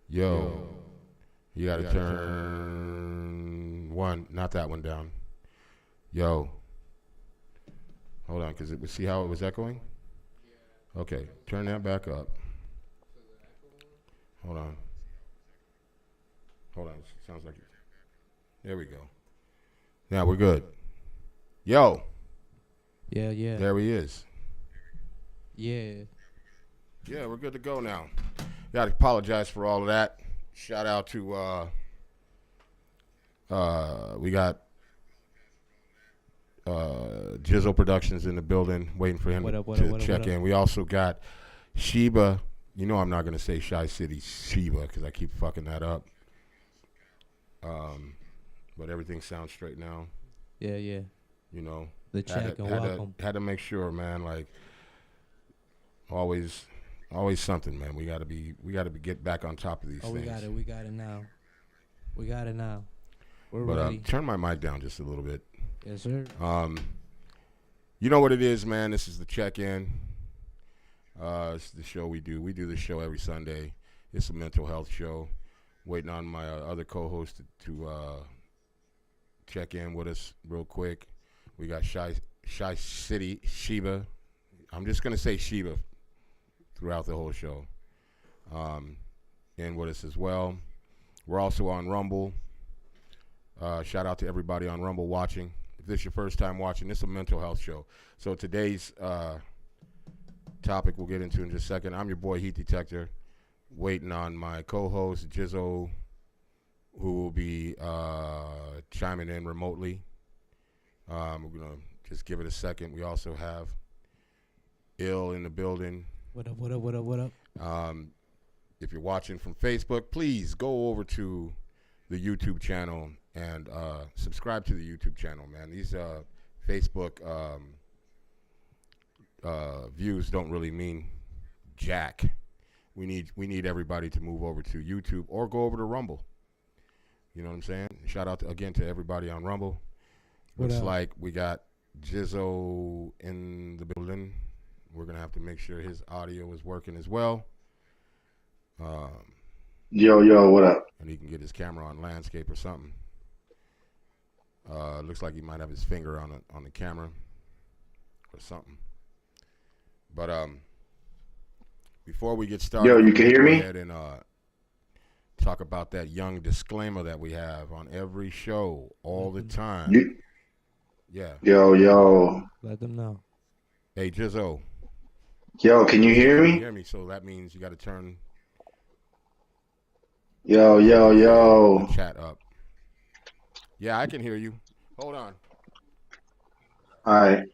Yo, you gotta turn one, not that one down. Yo, hold on, cause see how it was echoing? Okay, turn that back up. Hold on, hold on. Sounds like it. There we go. Now we're good. Yo, Yeah, yeah, there he is. yeah. Yeah, we're good to go now. Gotta apologize for all of that. Shout out to we got Jizzle Productions in the building, waiting for him What up, what up, to what up, what check up? in. We also got Sheba. You know I'm not gonna say Shy City Sheba because I keep fucking that up. Um, but everything sounds straight now. Yeah, yeah. You know, The check and welcome. had to make sure, man. Like always, always something, man. We gotta be get back on top of these Oh, things. we got it now. We got it now. We're But ready. turn my mic down just a little bit. Yes, sir. You know what it is, man. This is the check-in. It's the show we do. We do this show every Sunday. It's a mental health show. Waiting on my other co-host to check in with us real quick. We got Shy City Sheba. I'm just gonna say Sheba throughout the whole show. In with us as well. We're also on Rumble. Shout out to everybody on Rumble watching. If this is your first time watching, this is a mental health show. So today's topic we'll get into in just a second. I'm your boy Heat Detector, waiting on my co-host Jizzo, who will be chiming in remotely. We're gonna just give it a second. We also have Ill in the building. What up, what up, what up, what up? If you're watching from Facebook, please go over to the YouTube channel and subscribe to the YouTube channel, man. These Facebook views don't really mean jack. We need everybody to move over to YouTube or go over to Rumble. You know what I'm saying? Shout out again to everybody on Rumble. What Looks up? like we got Jizzo in the building. We're gonna have to make sure his audio is working as well. Yo, yo, what up? And he can get his camera on landscape or something. Looks like he might have his finger on the camera or something. But before we get started, Yo, you can hear go me? ahead and talk about that young disclaimer that we have on every show all the time. You, Yeah. yo. Let them know. Hey, Jizzo. Yo, can you hear Can you me? hear me? So that means you got to turn Yo. the chat up. Yeah, I can hear you. Hold on. All right.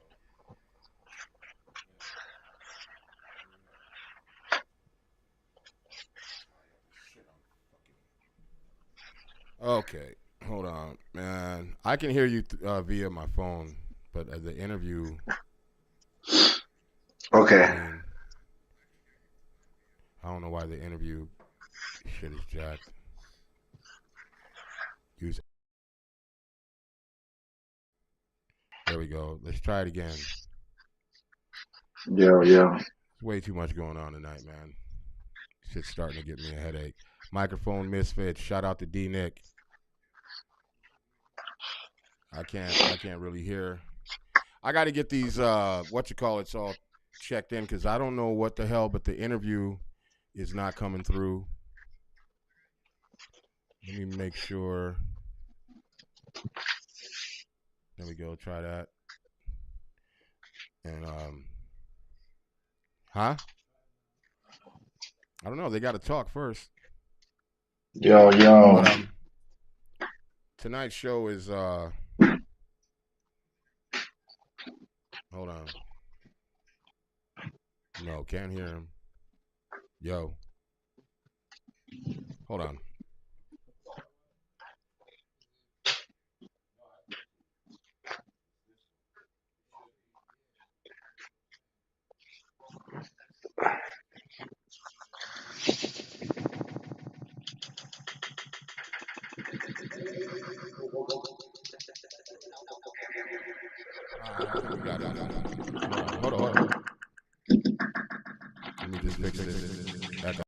Okay, hold on, man. I can hear you via my phone, but the interview, Okay. I mean, I don't know why the interview shit is jacked. Use. There we go. Let's try it again. Yo. There's way too much going on tonight, man. Shit's starting to get me a headache. Microphone misfit. Shout out to D Nick. I can't really hear. I got to get these all checked in because I don't know what the hell, but the interview is not coming through. Let me make sure. There we go. Try that. And huh? I don't know. They got to talk first. Yo. But tonight's show is hold on. No, can't hear him. Yo. Hold on. I think we got it. Hold on. Let me just fix this. Echo.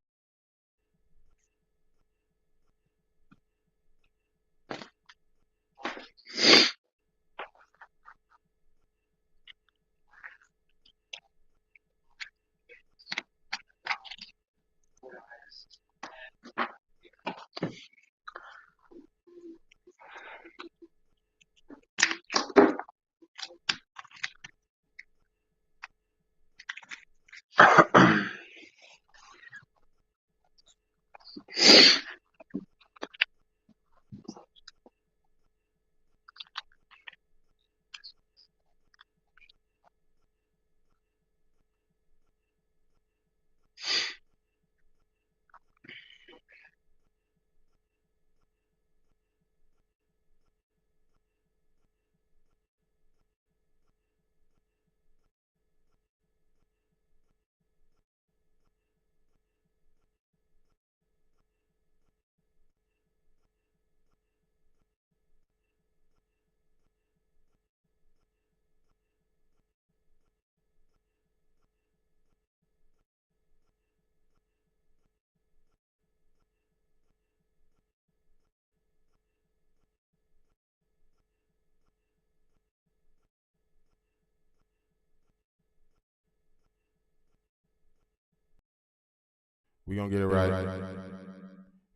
We gonna get it right.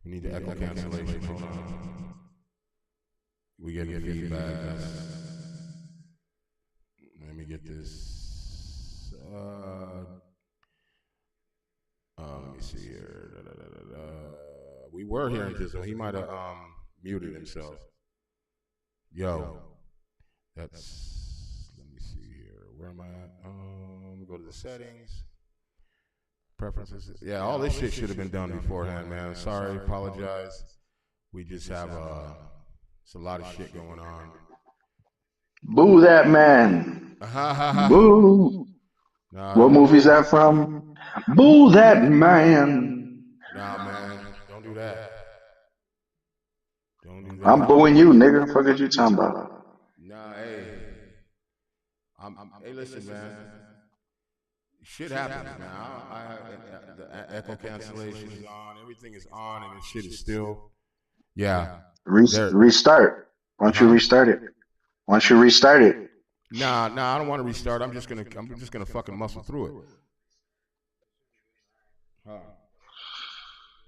We need the echo cancellation. Hold on. We getting feedback. Let me get this. Let me see here. We were hearing Jizzle. He might have muted himself. Yo, that's. Let me see here. Where am I at? Go to the settings. Preferences. Yeah, all this shit should have been done beforehand, man. Sorry, apologize. We just have it's a lot of shit going on. Boo that man. Boo. What movie is that from? Boo that man. Nah, man, don't do that. Don't do that. I'm booing you, nigga. Fuck is you talking about? Nah, hey. Hey, listen, man. Shit happens, man. The echo cancellation is on. Everything is on, and this shit is still. Yeah. Restart. Why don't you restart it? Why don't you restart it? Nah, I don't want to restart. I'm just gonna fucking muscle through it.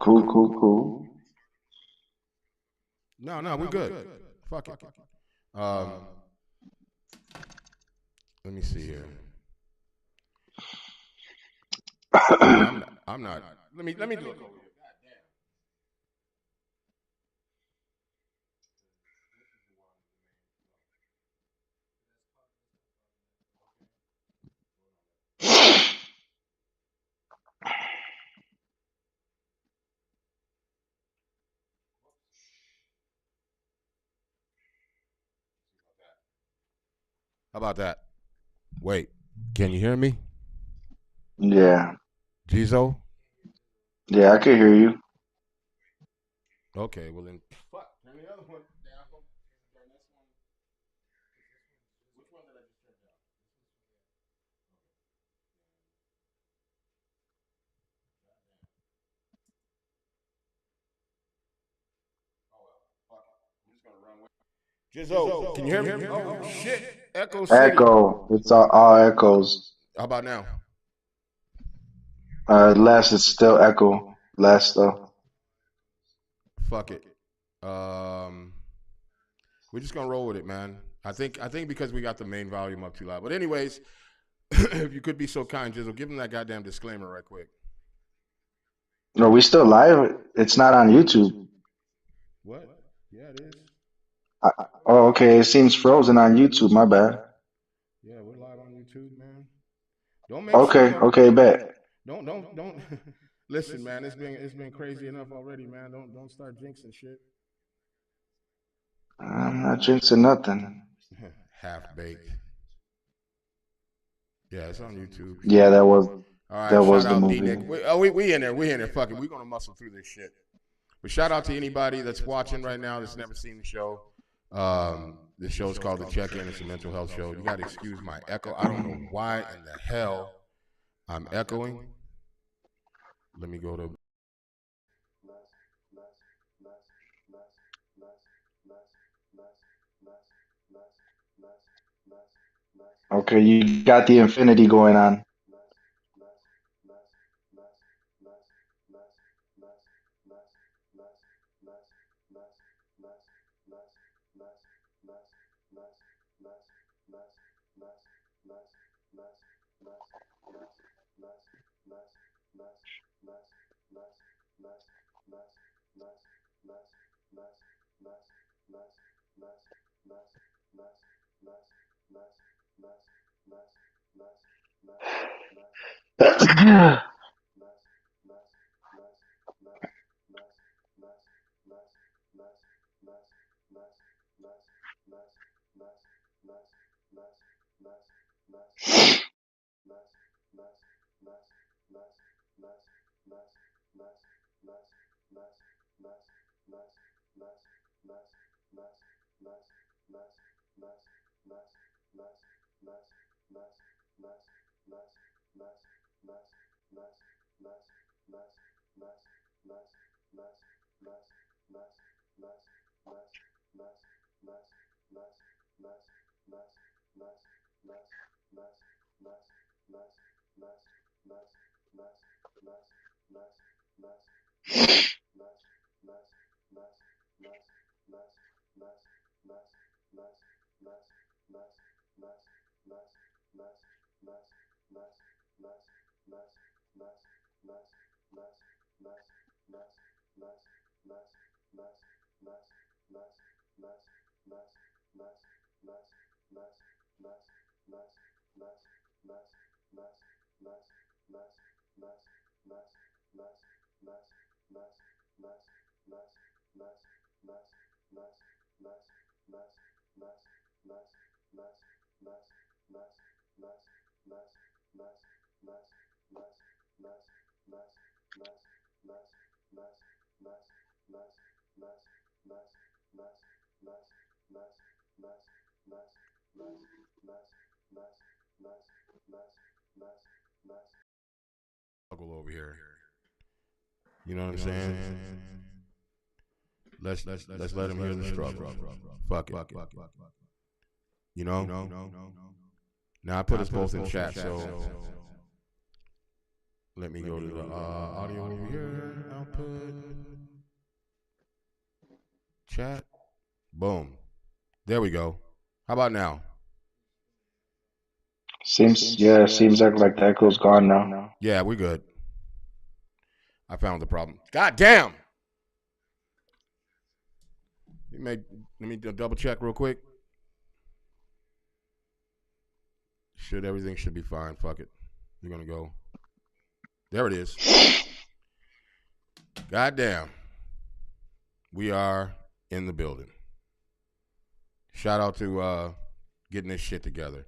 Cool. No, we're good. Fuck it. Let me see here. I'm not. Let me look over here. How about that? Wait, can you hear me? Yeah. Jizo? Yeah, I can hear you. Okay, well then. Fuck, turn the other one down. Turn this one. Which one did I just turn down? Jizo, can you hear me? Oh shit! Echo City. Echo. It's all echoes. How about now? Last it's still echo. Last though. Fuck it. We're just gonna roll with it, man. I think because we got the main volume up too loud. But anyways, if you could be so kind, Jizzle, give them that goddamn disclaimer right quick. No, we still live. It's not on YouTube. What? Yeah, it is. Oh, okay. It seems frozen on YouTube. My bad. Yeah, we're live on YouTube, man. Don't make shit up. Okay, bet. Don't. Listen, man, it's been crazy enough already, man. Don't start jinxing shit. I'm not jinxing nothing. Half baked. Yeah, it's on YouTube. Yeah, that was All right, that shout was the out movie. D-Nick. We in there. Fuck it. We're going to muscle through this shit. But shout out to anybody that's watching right now that's never seen the show. This show is called The Check-In. It's a mental health show. You got to excuse my echo. I don't know why in the hell I'm echoing. Let me go to... Okay, you got the infinity going on. Struggle over here. You know what I'm saying? Let's let him hear the struggle. Fuck it. You know? Now I put us both in chat, so let me go to the audio over here. Output. Chat. Boom. There we go. How about now? Seems like the echo's gone now. Yeah, we're good. I found the problem. God damn! Let me double check real quick. Everything should be fine. Fuck it. You're gonna go. There it is. God damn. We are in the building. Shout out to getting this shit together.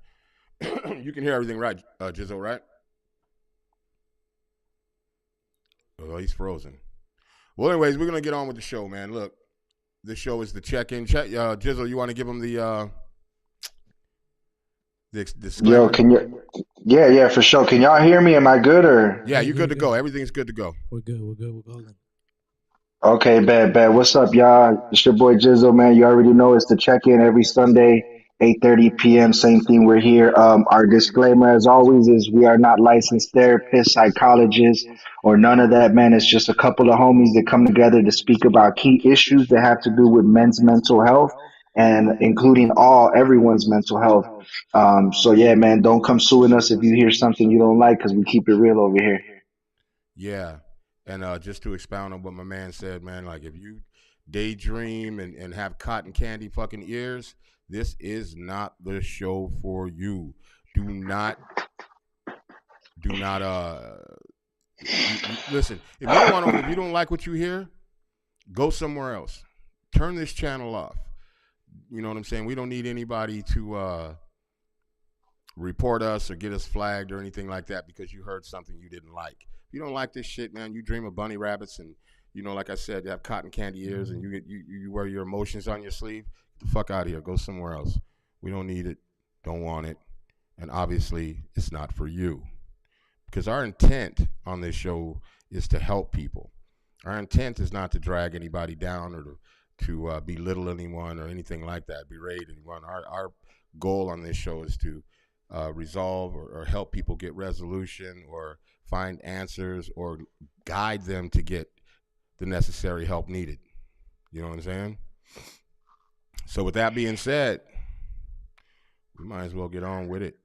You can hear everything right, Jizzle, right? Oh, he's frozen. Well, anyways, we're going to get on with the show, man. Look, this show is the check-in. Jizzle, you want to give them the disclaimer? Yo, can you? Yeah, for sure. Can y'all hear me? Am I good or? Yeah, you're good to go. Everything's good to go. We're good. We're golden. Okay, bad. What's up, y'all? It's your boy Jizzle, man. You already know it's the check-in every Sunday, 8:30 p.m. Same thing. We're here. Our disclaimer, as always, is we are not licensed therapists, psychologists, or none of that, man. It's just a couple of homies that come together to speak about key issues that have to do with men's mental health and including everyone's mental health. So yeah, man, don't come suing us if you hear something you don't like, because we keep it real over here. Yeah. And just to expound on what my man said, man, like if you daydream and have cotton candy fucking ears, this is not the show for you. Do not listen. If you don't like what you hear, go somewhere else. Turn this channel off. You know what I'm saying? We don't need anybody to report us or get us flagged or anything like that because you heard something you didn't like. If you don't like this shit, man, you dream of bunny rabbits and, you know, like I said, you have cotton candy ears and you wear your emotions on your sleeve. Get the fuck out of here. Go somewhere else. We don't need it. Don't want it. And obviously, it's not for you. Because our intent on this show is to help people. Our intent is not to drag anybody down or to belittle anyone or anything like that, berate anyone. Our goal on this show is to resolve or help people get resolution or find answers or guide them to get the necessary help needed. You know what I'm saying? So with that being said, we might as well get on with it.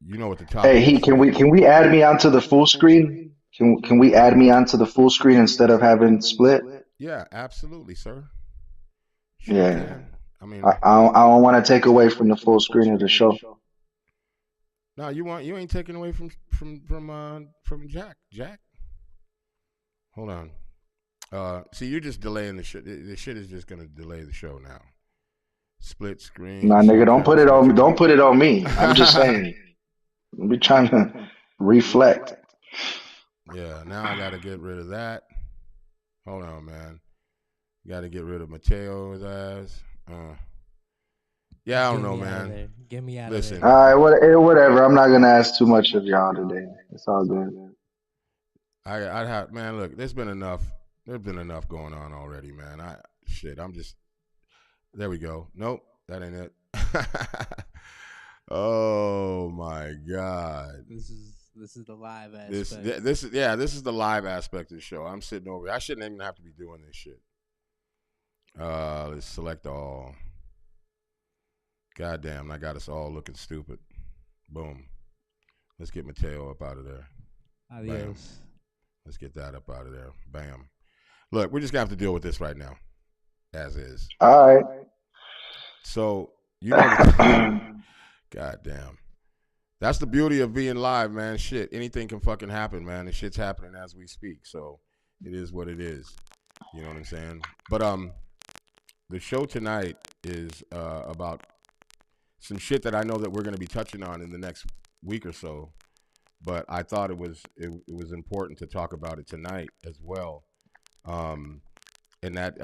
You know what the topic Hey, is. can we add me onto the full screen? Can we add me onto the full screen instead of having split? Yeah, absolutely, sir. Sure Yeah. can. I mean, I don't want to take away from the full screen of the show. no, you ain't taking away from Jack. Jack, hold on. See, you're just delaying the shit. The shit is just gonna delay the show now. Split screen. Nah, nigga, don't put it on. Don't put it on me. I'm just saying. We're trying to reflect. Yeah, now I gotta get rid of that. Hold on, man. Gotta get rid of Mateo's ass. Yeah, I don't know, man. Get me out Listen. of there. All right, whatever. I'm not gonna ask too much of y'all today. It's all good. I'd have, man. Look, there's been enough going on already, man. I'm just. There we go. Nope, that ain't it. Oh my God. This is This is the live This aspect. this is the live aspect of the show. I'm sitting over. I shouldn't even have to be doing this shit. Let's select all. Goddamn, I got us all looking stupid. Boom. Let's get Mateo up out of there. Adios. Let's get that up out of there. Bam. Look, we're just gonna have to deal with this right now, as is. All right. So you know, goddamn. That's the beauty of being live, man. Shit, anything can fucking happen, man. And shit's happening as we speak. So it is what it is. You know what I'm saying? But the show tonight is about some shit that I know that we're going to be touching on in the next week or so. But I thought it was important to talk about it tonight as well. And that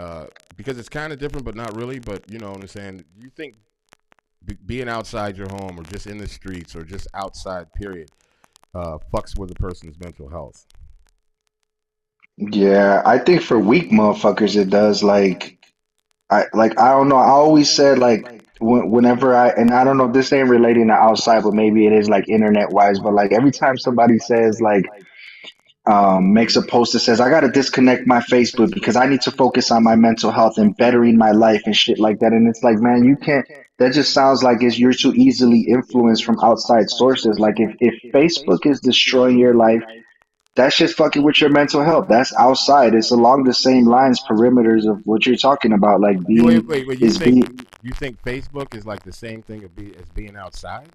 because it's kind of different, but not really. But you know what I'm saying? You think being outside your home or just in the streets or just outside, period, fucks with a person's mental health. Yeah, I think for weak motherfuckers it does. I don't know. I always said like whenever and I don't know if this ain't relating to outside, but maybe it is like internet wise. But like every time somebody says like makes a post that says I got to disconnect my Facebook because I need to focus on my mental health and bettering my life and shit like that, and it's like, man, you can't. That just sounds like you're too easily influenced from outside sources. Like if Facebook is destroying your life, that's just fucking with your mental health. That's outside. It's along the same lines, perimeters of what you're talking about. Like You being wait. is being. You think Facebook is like the same thing as being outside?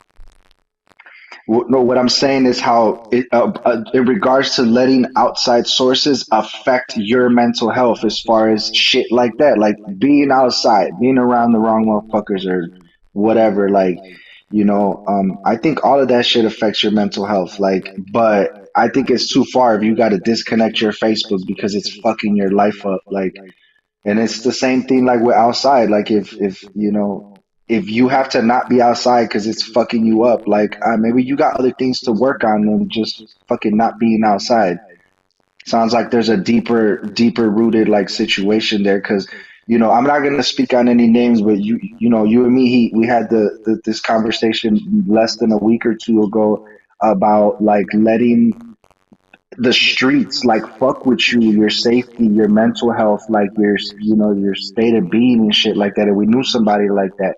No, what I'm saying is how in regards to letting outside sources affect your mental health, as far as shit like that, like being outside, being around the wrong motherfuckers or whatever. Like, I think all of that shit affects your mental health. Like, but I think it's too far if you got to disconnect your Facebook because it's fucking your life up. Like, and it's the same thing like with outside. Like if you have to not be outside because it's fucking you up, like maybe you got other things to work on than just fucking not being outside. Sounds like there's a deeper rooted like situation there. Because I'm not gonna speak on any names, but you and me, we had this conversation less than a week or two ago about like letting the streets like fuck with you, your safety, your mental health, like your state of being and shit like that. And we knew somebody like that,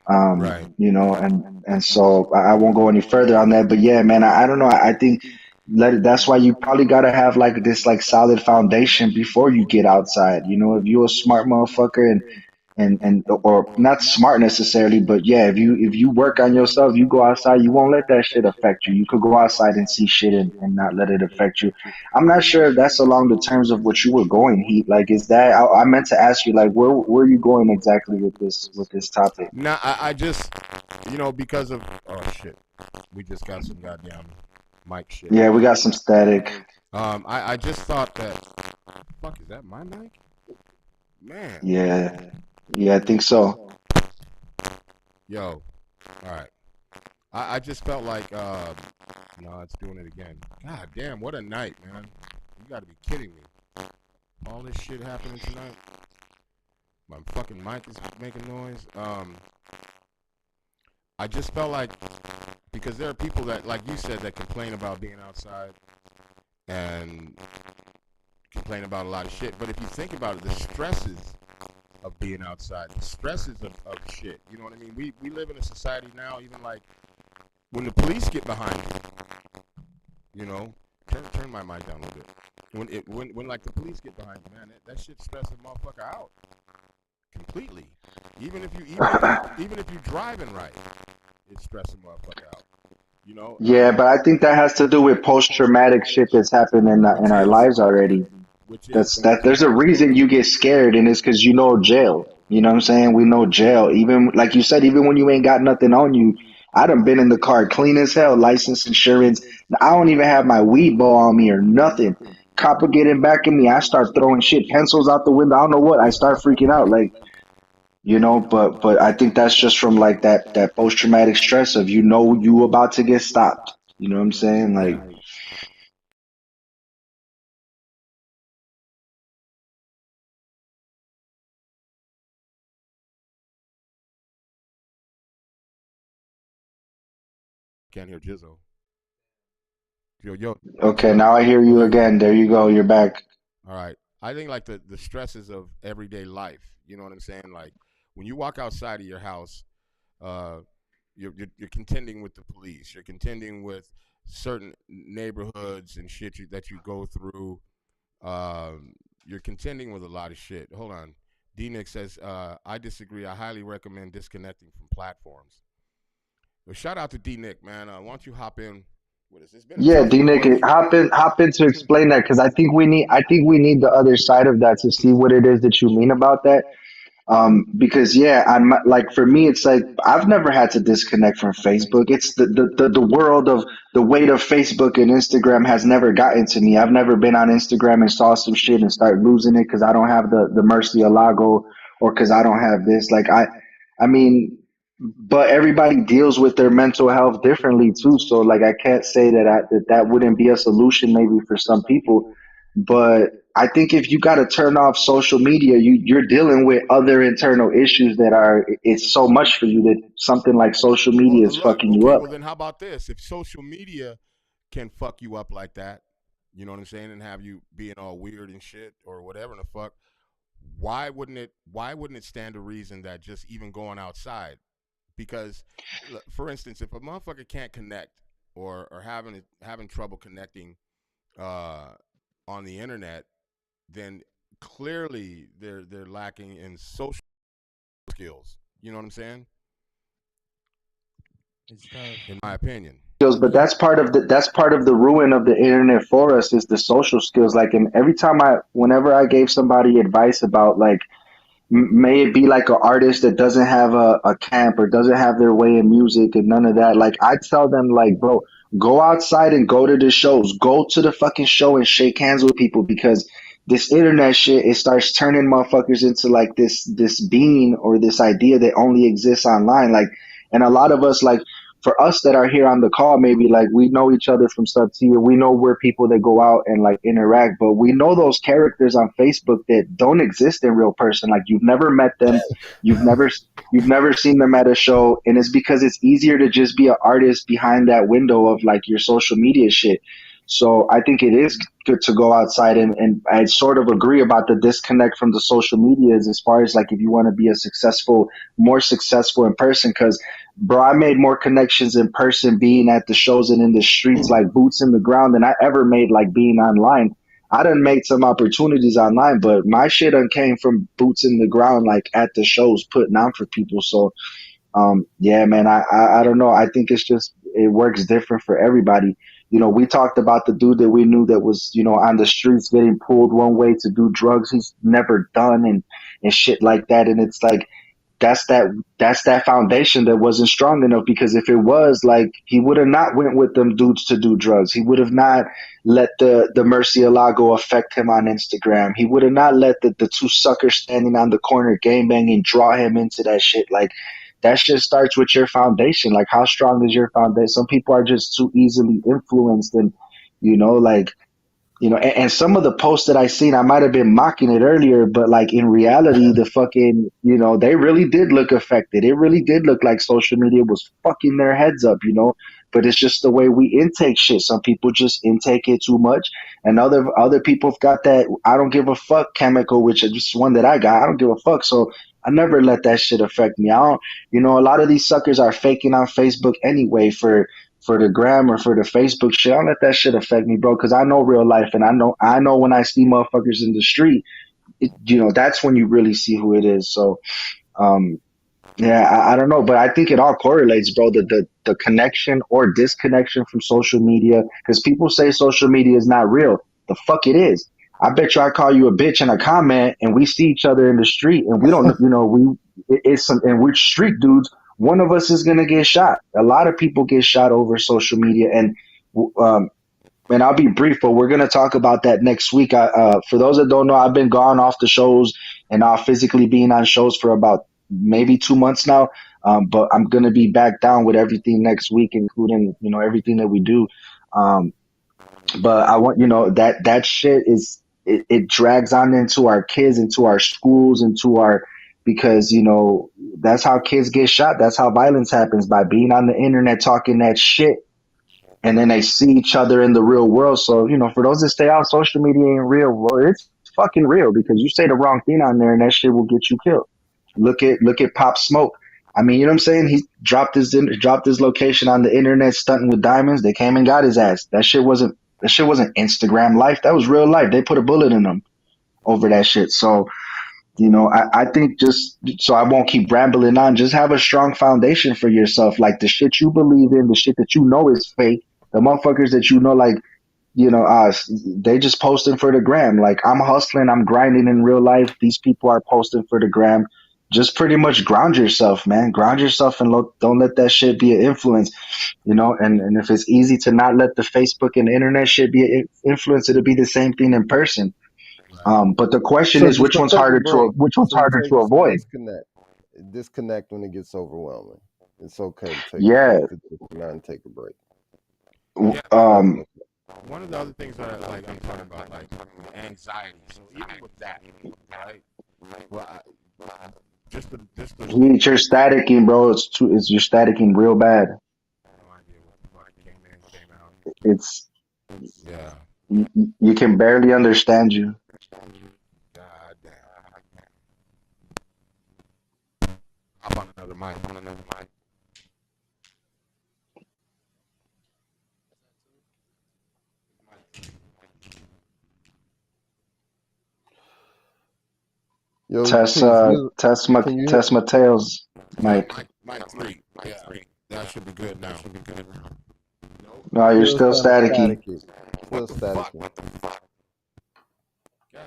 Right. and so I won't go any further on that. But yeah, man, I don't know. I think that's why you probably gotta have like this like solid foundation before you get outside. If you're a smart motherfucker and or not smart necessarily, but yeah, if you work on yourself, you go outside, you won't let that shit affect you. You could go outside and see shit and not let it affect you. I'm not sure if that's along the terms of what you were going, Heat. Like, is that I meant to ask you, like, where are you going exactly with this topic? Now I just because of shit, we just got some goddamn mic shit Yeah, we happening. got some static. I just thought that. Fuck, is that my mic? Man. Yeah, yeah, I think so. Yo. All right. I just felt like no, it's doing it again. God damn, what a night, man. You gotta be kidding me. All this shit happening tonight. My fucking mic is making noise. I just felt like because there are people that, like you said, that complain about being outside and complain about a lot of shit. But if you think about it, the stresses of being outside, the stresses of shit. You know what I mean? We live in a society now, even like when the police get behind you, turn my mic down a little bit. When like the police get behind you, man, that shit stresses a motherfucker out completely. Even if you driving right, it stresses a motherfucker out. Yeah, but I think that has to do with post-traumatic shit that's happened in our lives already. Which is That's that. There's a reason you get scared, and it's because you know jail. You know what I'm saying? We know jail. Even like you said, even when you ain't got nothing on you, I done been in the car clean as hell, license, insurance. I don't even have my weed ball on me or nothing. Copper getting back at me, I start throwing shit, pencils out the window. I don't know what. I start freaking out, like But I think that's just from like that post traumatic stress of you about to get stopped. You know what I'm saying? yeah. Like. Can't hear Jizzo. Yo, Okay, Denzel, now I hear you hello. again. There you go. You're back. All right. I think like the stresses of everyday life. You know what I'm saying? Like when you walk outside of your house, uh, you're contending with the police. You're contending with certain neighborhoods and shit that you go through. You're contending with a lot of shit. Hold on. D Nick says, I disagree. I highly recommend disconnecting from platforms. Well, shout out to D Nick, man. Why don't you hop in with us? It's been a Yeah, tough D Nick, week. hop in to explain that because I think we need the other side of that to see what it is that you mean about that. Because yeah, I'm like for me, it's like I've never had to disconnect from Facebook. It's the world of the weight of Facebook and Instagram has never gotten to me. I've never been on Instagram and saw some shit and start losing it because I don't have the Mercy Alago or because I don't have this. I mean, but everybody deals with their mental health differently too. So like I can't say that wouldn't be a solution maybe for some people, but I think if you got to turn off social media, you're dealing with other internal issues that are it's so much for you that something like social Well, media is look, fucking you okay, up. well then how about this? If social media can fuck you up like that, you know what I'm saying, and have you being all weird and shit or whatever the fuck, why wouldn't it stand to reason that just even going outside? Because for instance, if a motherfucker can't connect or having trouble connecting uh on the internet, then clearly they're lacking in social skills. You know what I'm saying? It's tough. In my opinion. Skills, but that's part of the ruin of the internet for us is the social skills. Like, and whenever I gave somebody advice about like may it be like an artist that doesn't have a camp or doesn't have their way in music and none of that. Like I tell them like, bro, go outside and go to the shows. Go to the fucking show and shake hands with people because this internet shit it starts turning motherfuckers into like this being or this idea that only exists online. Like and a lot of us like for us that are here on the call, maybe like we know each other from stuff here. We know we're people that go out and like interact, but we know those characters on Facebook that don't exist in real person. Like you've never met them, you've never you've never seen them at a show, and it's because it's easier to just be an artist behind that window of like your social media shit. So I think it is good to go outside and I sort of agree about the disconnect from the social medias as far as like if you want to be a more successful in person because bro, I made more connections in person being at the shows and in the streets, like boots in the ground, than I ever made like being online. I done made some opportunities online, but my shit done came from boots in the ground, like at the shows, putting on for people. So, yeah, man, I don't know. I think it's just it works different for everybody. You know, we talked about the dude that we knew that was, you know, on the streets getting pulled one way to do drugs he's never done and shit like that. And it's like that's that that's that foundation that wasn't strong enough because if it was like he would have not went with them dudes to do drugs. He would have not let the Mercy Alago affect him on Instagram. He would have not let the two suckers standing on the corner game banging draw him into that shit. Like that shit starts with your foundation. Like how strong is your foundation? Some people are just too easily influenced and like and some of the posts that I seen, I might have been mocking it earlier, but like in reality, the fucking, they really did look affected. It really did look like social media was fucking their heads up, But it's just the way we intake shit. Some people just intake it too much, and other people have got that I don't give a fuck chemical, which is just one that I got. I don't give a fuck, so I never let that shit affect me. I don't, a lot of these suckers are faking on Facebook anyway for the gram or for the Facebook shit. I don't let that shit affect me, bro, because I know real life and I know when I see motherfuckers in the street, that's when you really see who it is. So, um, yeah, I don't know, but I think it all correlates, bro. The connection or disconnection from social media, because people say social media is not real. The fuck it is. I bet you I call you a bitch in a comment, and we see each other in the street, and we don't, it's some, and we're street dudes. One of us is gonna get shot. A lot of people get shot over social media, um, and I'll be brief, but we're gonna talk about that next week. For those that don't know, I've been gone off the shows and off physically being on shows for about maybe 2 months now. But I'm gonna be back down with everything next week, including everything that we do. Um, but I want that shit it drags on into our kids, into our schools, into our because that's how kids get shot. That's how violence happens by being on the internet talking that shit. and then they see each other in the real world. So, for those that stay out, social media ain't real. Well, it's fucking real because you say the wrong thing on there and that shit will get you killed. Look at Pop Smoke. I mean, you know what I'm saying? He dropped his location on the internet stunting with diamonds. They came and got his ass. That shit wasn't Instagram life. That was real life. They put a bullet in him over that shit. So, I think just so I won't keep rambling on, just have a strong foundation for yourself. Like the shit you believe in, the shit that you know is fake, the motherfuckers that like, they just posting for the gram. Like I'm hustling, I'm grinding in real life. These people are posting for the gram. Just pretty much ground yourself, man. Ground yourself and don't let that shit be an influence, And if it's easy to not let the Facebook and the internet shit be an influence, it'll be the same thing in person. But the question is, which one's harder to avoid? Disconnect when it gets overwhelming. It's okay to Yeah. take a break. One of the other things that I'm talking about, like anxiety. So even with that, right? Well, just the You're staticking, bro. You're staticking real bad. no idea what came in, came out. It's Yeah. you can barely understand you. God damn. I'm on another mic. Yo, Test can you hear? Mateo's mic. Mic 3. Yeah. That should be good now. No, you're still staticky. Still staticky. What the fuck? God.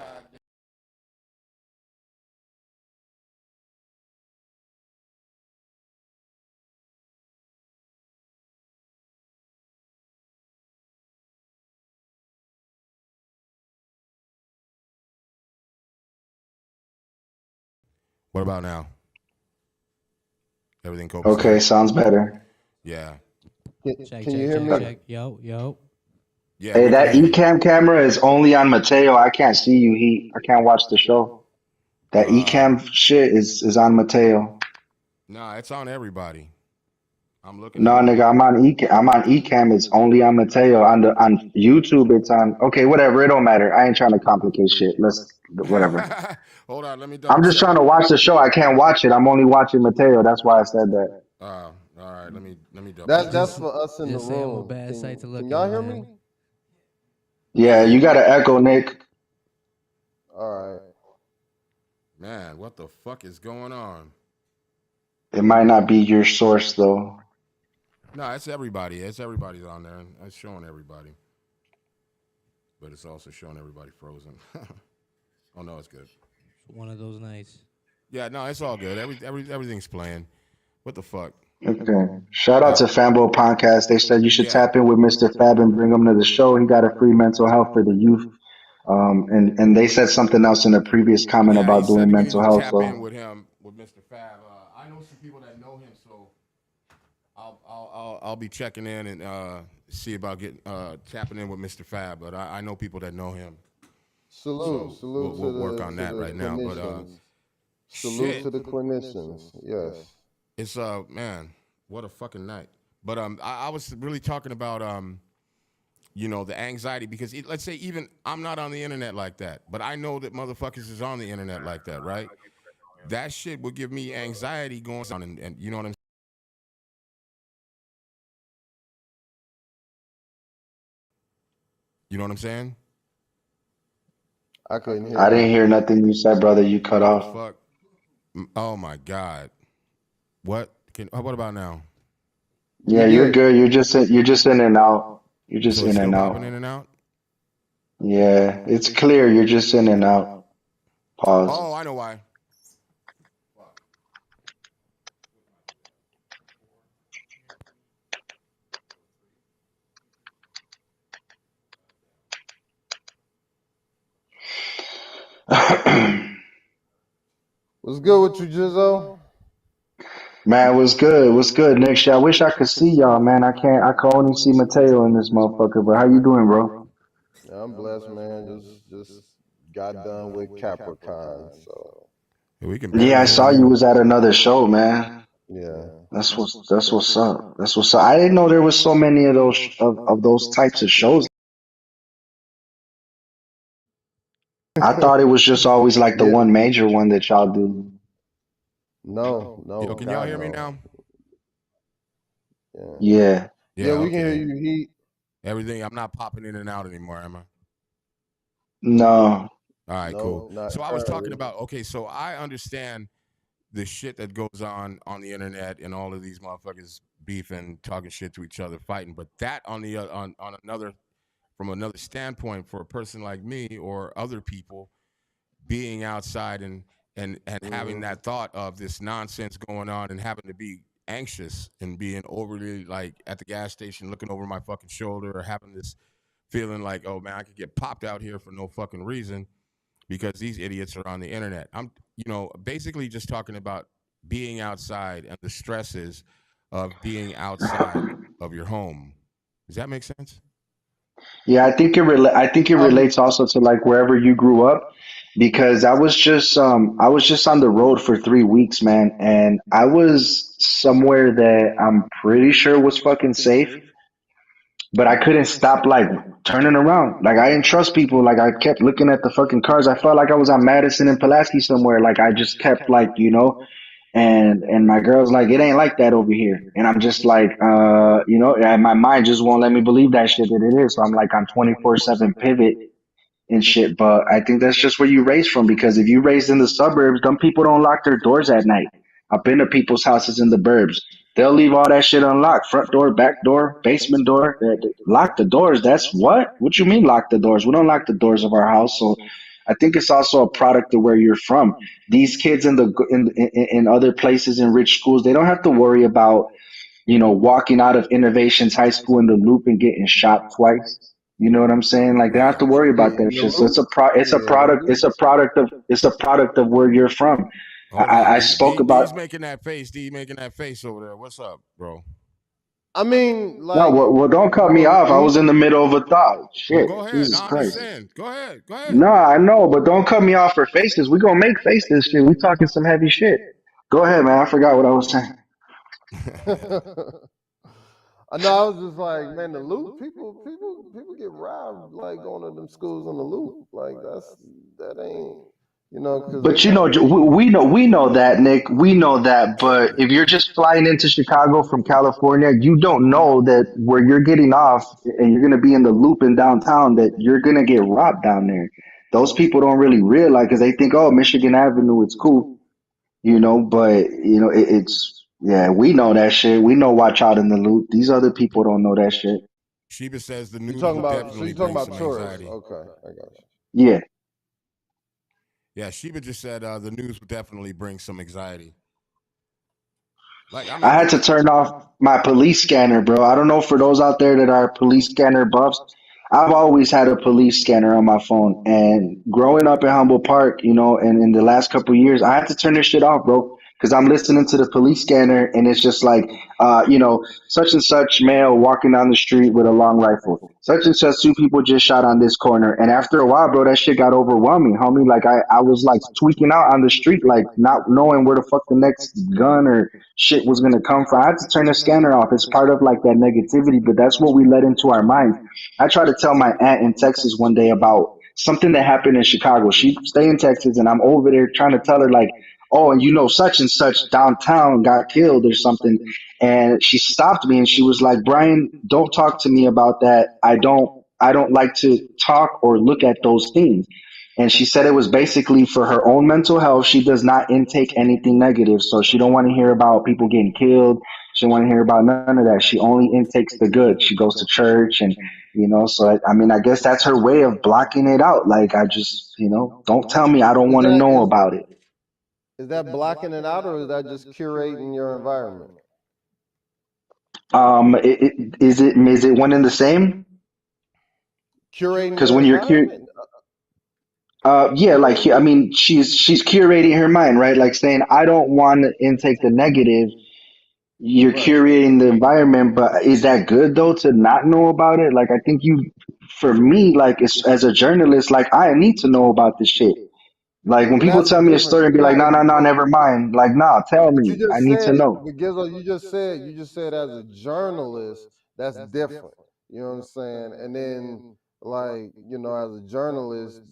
What about now? Everything copacetic? Okay, sounds better. Yeah. Check, Can you hear me? check. Yo. Yeah. Hey, we that can hear you. Ecamm camera is only on Mateo. I can't see you. I can't watch the show. That Ecamm shit is on Mateo. Nah, it's on everybody. I'm looking No, at it. nigga, I'm on Ecamm. It's only on Mateo. On YouTube, it's on. Okay, whatever. It don't matter. I ain't trying to complicate shit. Whatever. Hold on, let me double I'm just check. trying to watch the show. I can't watch it. I'm only watching Mateo. That's why I said that. All right, let me double check. That's for us in the Just say I'm a room. bad sight to look Can y'all at, hear man. me? Yeah, you got to echo, Nick. All right. Man, what the fuck is going on? It might not be your source though. No, it's everybody. It's everybody's on there. It's showing everybody. But it's also showing everybody frozen. Oh no, it's good. One of those nights. Yeah, no, it's all good. Everything's playing. What the fuck? Okay. Shout out to Fambo Podcast. They said you should Yeah. tap in with Mr. Fab and bring him to the show. He got a free mental health for the youth. And they said something else in a previous comment Yeah, he about said doing we mental need to health. tap So in with him, with Mr. Fab. I know some people that know him, so I'll be checking in and see about getting tapping in with Mr. Fab. But I know people that know him. Salute We'll work on that right now. But salute shit. to the clinicians. Yes. It's man, what a fucking night. But I was really talking about the anxiety because let's say even I'm not on the internet like that, but I know that motherfuckers is on the internet like that, right? That shit would give me anxiety going on, and you know what I'm saying? You know what I'm saying? I couldn't hear. I didn't hear nothing you said, brother. You cut What the off. fuck? Oh my god. What about now? Yeah, you're good. You're just in and out. You're just So it's in still and popping in out. and out? Yeah, it's clear. You're just in and out. Pause. Oh, I know why. What's good with you, Jizzo? Man, what's good? What's good, Nick? I wish I could see y'all, man. I can't. I can only see Mateo in this motherfucker. But how you doing, bro? Yeah, I'm blessed, man. Just got done with Capricorn, so Yeah, we can Yeah, barely I hear saw you you. was at another show, man. Yeah. That's what's up. That's what's up. I didn't know there was so many of those types of shows. I thought it was just always like the Yeah. one major one that y'all do. No, Yo, no, can y'all God hear me no. now? Yeah. Yeah. Yeah, Yeah, we can hear okay. you. Everything. I'm not popping in and out anymore, am I? No. All right, cool. No, not So I was talking currently. about. Okay, so I understand the shit that goes on the internet and all of these motherfuckers beefing, talking shit to each other, fighting. But that on the on another from another standpoint for a person like me or other people being outside and having Mhm. that thought of this nonsense going on and having to be anxious and being overly like at the gas station looking over my fucking shoulder or having this feeling like, oh man, I could get popped out here for no fucking reason because these idiots are on the internet. I'm, basically just talking about being outside and the stresses of being outside of your home. Does that make sense? Yeah, I think it Um, relates also to like wherever you grew up because I was just on the road for 3 weeks, man, and I was somewhere that I'm pretty sure was fucking safe, but I couldn't stop like turning around. Like I didn't trust people. Like I kept looking at the fucking cars. I felt like I was on Madison and Pulaski somewhere. Like I just kept like, and my girl's like, it ain't like that over here. And I'm just like, and my mind just won't let me believe that shit that it is. So I'm like on 24/7 pivot and shit. But I think that's just where you raised from because if you raised in the suburbs, them people don't lock their doors at night. I've been to people's houses in the burbs. They'll leave all that shit unlocked. Front door, back door, basement door. Lock the doors. That's what? What you mean lock the doors? We don't lock the doors of our house. So I think it's also a product of where you're from. These kids in other places in rich schools, they don't have to worry about walking out of Innovations High School in the loop and getting shot twice. You know what I'm saying? Like they don't have Right. to worry yeah, about that in the shit. So loop. it's a Yeah, in the product. loop. It's a product of where you're from. Hold on, I spoke about. D's making that face. D making that face over there. What's up, bro? I mean, No, like well, don't cut me when off. I he was in the middle of a thought. Well, Shit, go ahead. No, Jesus I'm just Christ. saying. Go ahead. Go ahead. No, I know, but don't cut me off for faces. We gonna make faces. Shit, we talking some heavy shit. Go ahead, man. I forgot what I was saying. I know I was just like, man, the loop people get robbed like going to them schools on the loop. Like that ain't because they But got we know that, Nick. We know that. But if you're just flying into Chicago from California, you don't know that where you're getting off and you're gonna be in the loop in downtown that you're gonna get robbed down there. Those people don't really realize because they think, oh, Michigan Avenue, it's cool, But it's yeah, we know that shit. We know watch out in the loop. These other people don't know that shit. Sheba says the you news talking will about. So definitely you talking bring about some tourists? anxiety. Okay, I got you. Yeah. Yeah, Sheba just said the news will definitely bring some anxiety. Like, I I mean, had to turn off my police scanner, bro. I don't know for those out there that are police scanner buffs. I've always had a police scanner on my phone, and growing up in Humble Park, and in the last couple of years, I had to turn this shit off, bro, because I'm listening to the police scanner, and it's just like, such and such male walking down the street with a long rifle. Such and such two people just shot on this corner, and after a while, bro, that shit got overwhelming, homie. Like I was like tweaking out on the street, like not knowing where the fuck the next gun or shit was gonna come from. I had to turn the scanner off. It's part of like that negativity, but that's what we let into our minds. I tried to tell my aunt in Texas one day about something that happened in Chicago. She stay in Texas, and I'm over there trying to tell her like, oh, and such and such downtown got killed or something. And she stopped me and she was like, Brian, don't talk to me about that. I don't like to talk or look at those things. And she said it was basically for her own mental health. She does not intake anything negative. So she don't want to hear about people getting killed. She don't want to hear about none of that. She only intakes the good. She goes to church and so I mean I guess that's her way of blocking it out. Like I just, don't tell me I don't Is want to that know is about it. is that blocking it out, or is that just curating your environment? Is it one and the same? Curating Because your when you're environment. yeah, like I mean, she's curating her mind, right? Like saying, I don't want to intake the negative. You're Right. curating the environment, but is that good though to not know about it? Like I think for me, like as a journalist, like I need to know about this shit. Like when And people that's the tell me a difference. story and be You like, no, gotta no, no, never mind. Like, nah, tell But you me. I just need to said, know. but Gizzo, you just said as a journalist, that's different. You know what I'm saying? And then like, as a journalist,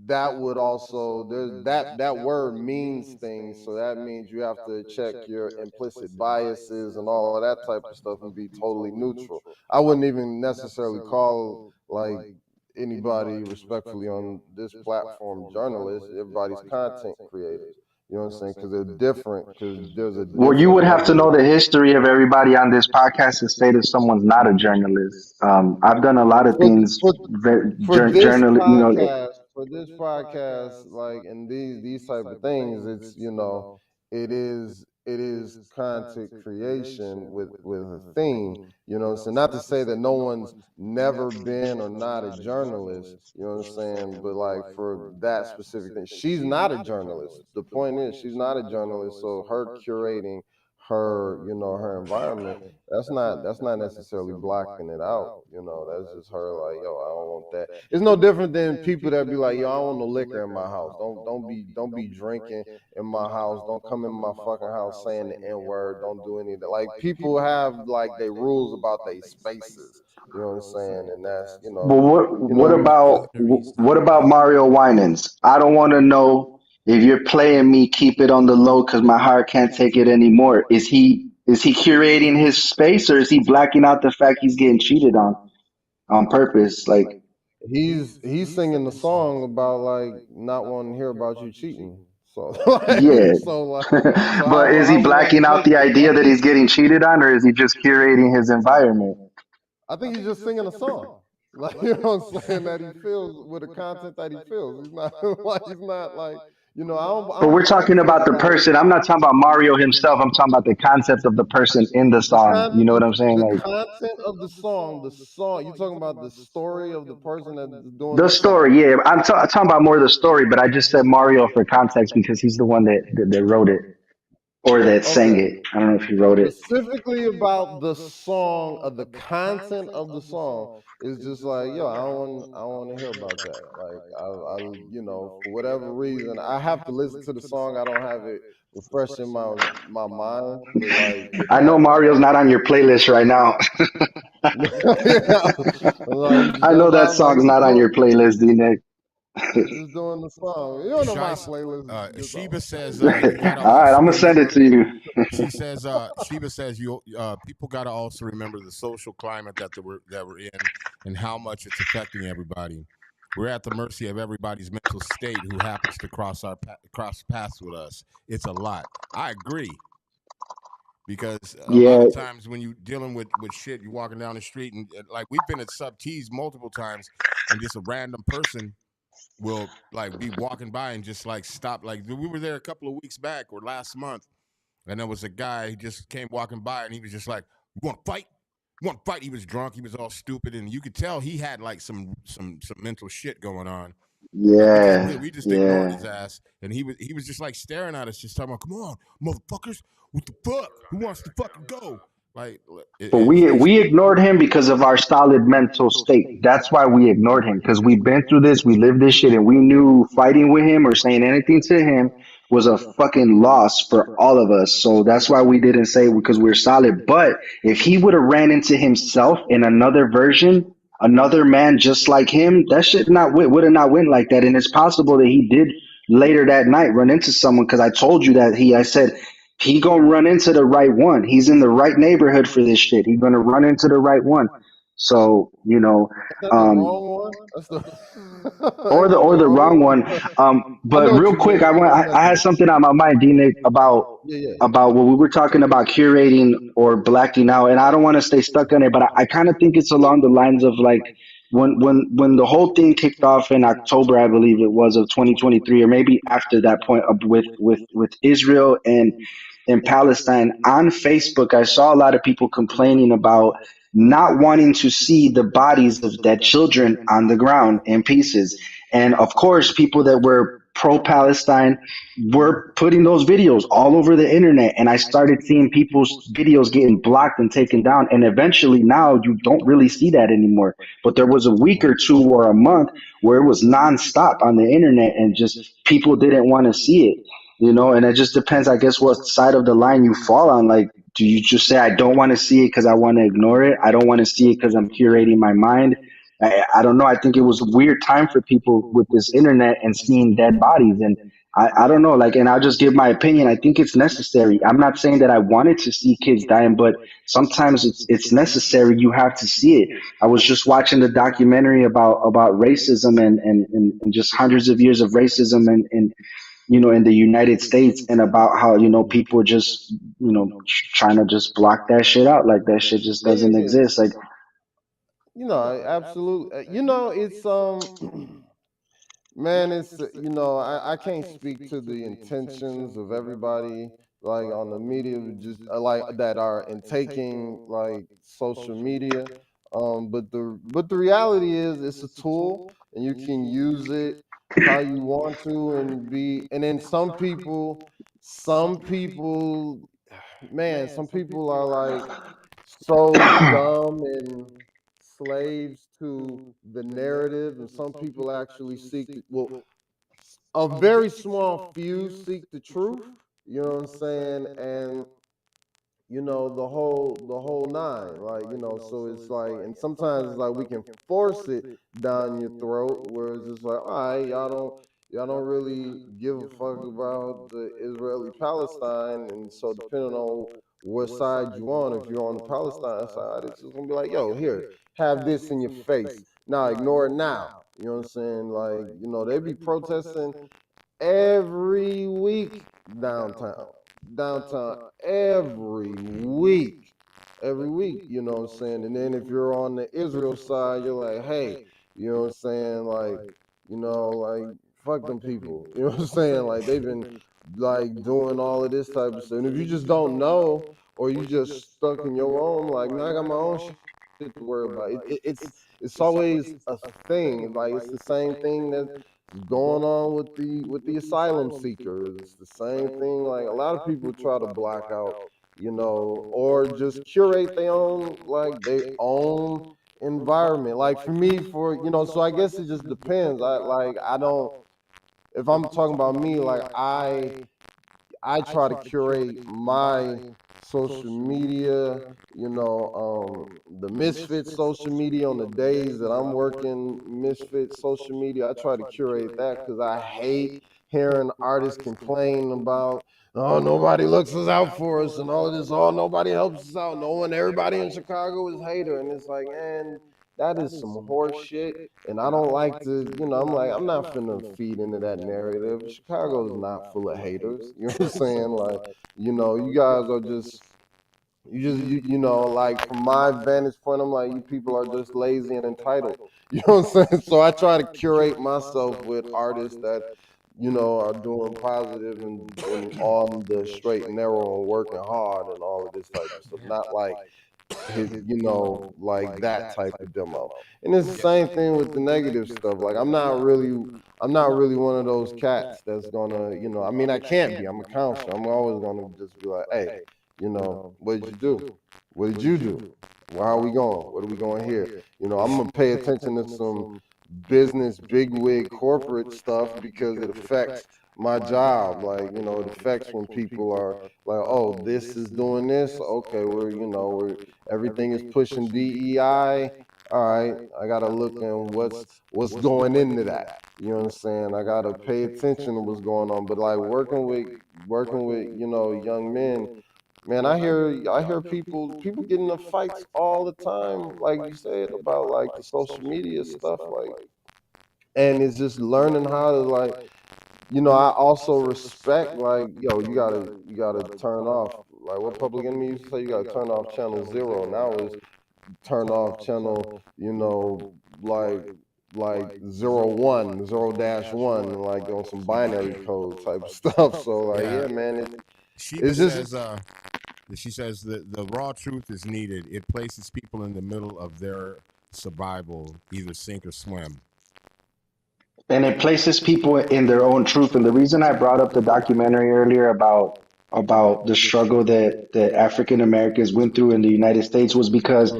that would also there's that word means things. So that means you have to check your implicit biases and all of that type of stuff and be totally neutral. I wouldn't even necessarily call like anybody respectfully on this platform journalists. Everybody's content creators. You know what I'm saying? Because they're different. Because there's a Well, you different would have to know level. the history of everybody on this podcast to say that someone's not a journalist. I've done a lot of For things, for for this journal, podcast, like and these type of things, it's it is content creation with a theme. So not to say that no one's never been or not a journalist. You know what I'm saying? But like for that specific thing, she's not a journalist. The point is, she's not a journalist. So her curating her environment, that's not necessarily blocking it out. That's just her like, yo, I don't want that. It's no different than people that be like, yo, I don't want no liquor in my house. Don't be drinking in my house. Don't come in my fucking house saying the N-word. Don't do any of that. Like people have like they rules about their spaces. You know what I'm saying? And that's but what about Boundaries. Mario Winans? I don't want to know if you're playing me. Keep it on the low because my heart can't take it anymore. Is he curating his space or is he blacking out the fact he's getting cheated on purpose? Like, he's singing the song about like not wanting to hear about you cheating. So yeah. like so But is he how would I blacking out take the it? idea that he's getting cheated on, or is he just curating his environment? I think he's just singing a song. Like you know what I'm saying, that he feels with the content that he feels. He's not like I But we're don't talking take about the like person. I'm not talking about Mario himself. I'm talking about the concept of the person in the the song. con You know the, what I'm saying? the Like content of the song. You talking about the story of the person that's doing the the song. story. Yeah, I'm talking about more the story. But I just said Mario for context because he's the one that wrote it or that sang Okay. it. I don't know if he wrote it. Specifically about the song of the content of the song is just like, yo, I don't want to hear about that. Like for whatever reason, I have to listen to the song. I don't have it refresh in my mind, but like with I know that, Mario's not on your playlist right now. yeah, like I know that's that how I'm like song's not on your playlist, D-Nick. just doing the song. You don't know my Shice, playlist. Sheba says All you gotta right, I'm also gonna send it remember. to you. Sheba says you people gotta also remember the social climate that we're in and how much it's affecting everybody. We're at the mercy of everybody's mental state who happens to cross paths with us. It's a lot. I agree because a lot Yeah, of times when you dealing with shit, you're walking down the street and like we've been at sub T's multiple times, and just a random person will like be walking by and just like stop. Like we were there a couple of weeks back or last month, and there was a guy who just came walking by and he was just like, "You want to fight? You want to fight?" He was drunk. He was all stupid, and you could tell he had like some mental shit going on. And we just yeah, we just ignored yeah. his ass, and he was just like staring at us, just talking about, "Come on, motherfuckers, what the fuck? Who wants to fucking go?" Like But we ignored him because of our solid mental state. That's why we ignored him because we've been through this, we lived this shit, and we knew fighting with him or saying anything to him was a fucking loss for all of us. So that's why we didn't say it because we're solid. But if he would have ran into himself in another version, another man just like him, that shit not would have not went like that. And it's possible that he did later that night run into someone because I told you that I said he gonna run into the right one. He's in the right neighborhood for this shit. He's gonna run into the right one. So That's the um, wrong one. That's the or ain't the that the wrong wrong one? one. I But know what real you quick, mean. I know I what had you mean. something on my mind, D-Nick, Yeah, yeah. about what we were talking about curating or blacking out, and I don't want to stay stuck on it, but I kind of think it's along the lines of like when the whole thing kicked off in October, I believe it was of 2023, or maybe after that point, with Israel and Palestine on Facebook. I saw a lot of people complaining about not wanting to see the bodies of dead children on the ground in pieces. And of course, people that were pro-Palestine were putting those videos all over the internet, and I started seeing people's videos getting blocked and taken down. And eventually, now you don't really see that anymore. But there was a week or two or a month where it was nonstop on the internet, and just people didn't want to see it. And it just depends, I guess, what side of the line you fall on. Like, do you just say, I don't want to see it because I want to ignore it? I don't want to see it because I'm curating my mind. I don't know. I think it was a weird time for people with this internet and seeing dead bodies. And I don't know. Like, and I'll just give my opinion. I think it's necessary. I'm not saying that I wanted to see kids dying, but sometimes it's necessary. You have to see it. I was just watching the documentary about racism and just hundreds of years of racism in the United States, and about how people just trying to just block that shit out, like that shit just Yeah, doesn't yeah, yeah. exist. Like, Absolutely. It's man, it's I can't speak to the intentions of everybody like on the media just like that are in taking like social media. But the reality is it's a tool and you can use it how you want to and then some people man, some people are like so dumb and slaves to the narrative, and some people actually a very small few seek the truth. You know what I'm saying? And the whole nine, like so it's like, and sometimes it's like we can force it down your throat, where it's just like, all right, y'all don't really give a fuck about the Israeli Palestine, and so depending on what side you on, if you're on the Palestine side, it's just gonna be like, yo, here, have this in your face. Now ignore it now. You know what I'm saying? Like, they be protesting every week downtown. Downtown every week, you know what I'm saying? And then if you're on the Israel side, you're like, hey, you know what I'm saying? Like, fuck them people. You know what I'm saying? Like, they've been like doing all of this type of stuff. And if you just don't know, or you just stuck in your own, like, man, I got my own shit to worry about. It's always a thing. Like, it's the same thing that's going on with the asylum seekers. It's the same thing. Like, a lot of people try to block out, or just curate their own environment. Like, for me, so I guess it just depends. I don't, if I'm talking about me, like, I try to curate my social media, the Misfit social media on the days that I'm working Misfit social media. I try to curate that because I hate hearing artists complain about, oh, nobody looks us out for us and all of this, oh, nobody helps us out. Everybody in Chicago is hater. And it's like, man, that is some horse shit. And I don't like to, I'm like, I'm not finna feed into that narrative. Chicago's not full of haters. You know what I'm saying? Like, you guys are just, like, from my vantage point, I'm like, you people are just lazy and entitled. You know what I'm saying? So I try to curate myself with artists that, are doing positive and on the straight and narrow and working hard and all of this type of stuff. Not like like that type of demo. And it's the same thing with the negative stuff. Like, I'm not really one of those cats that's gonna, I mean, I can't be. I'm a counselor. I'm always gonna just be like, hey, what did you do? What did you do? Where are we going? What are we going here? I'm gonna pay attention to some business bigwig corporate stuff because it affects my job. Like, it affects when people are like, oh, this is doing this. Okay, we're everything is pushing DEI. All right, I gotta look and what's going into that. You know what I'm saying? I gotta pay attention to what's going on. But like working with young men, man, I hear people get into fights all the time, like you said, about like the social media stuff, like, and it's just learning how to, like, I also respect, like, yo, you gotta turn off, like, what Public Enemy used to say, you gotta turn off channel 0. Now is turn off channel, like 01, 0-1, like on some binary code type of stuff. So like, yeah, man, it's just She says that the raw truth is needed. It places people in the middle of their survival, either sink or swim. and it places people in their own truth. And the reason I brought up the documentary earlier about the struggle that African Americans went through in the United States was because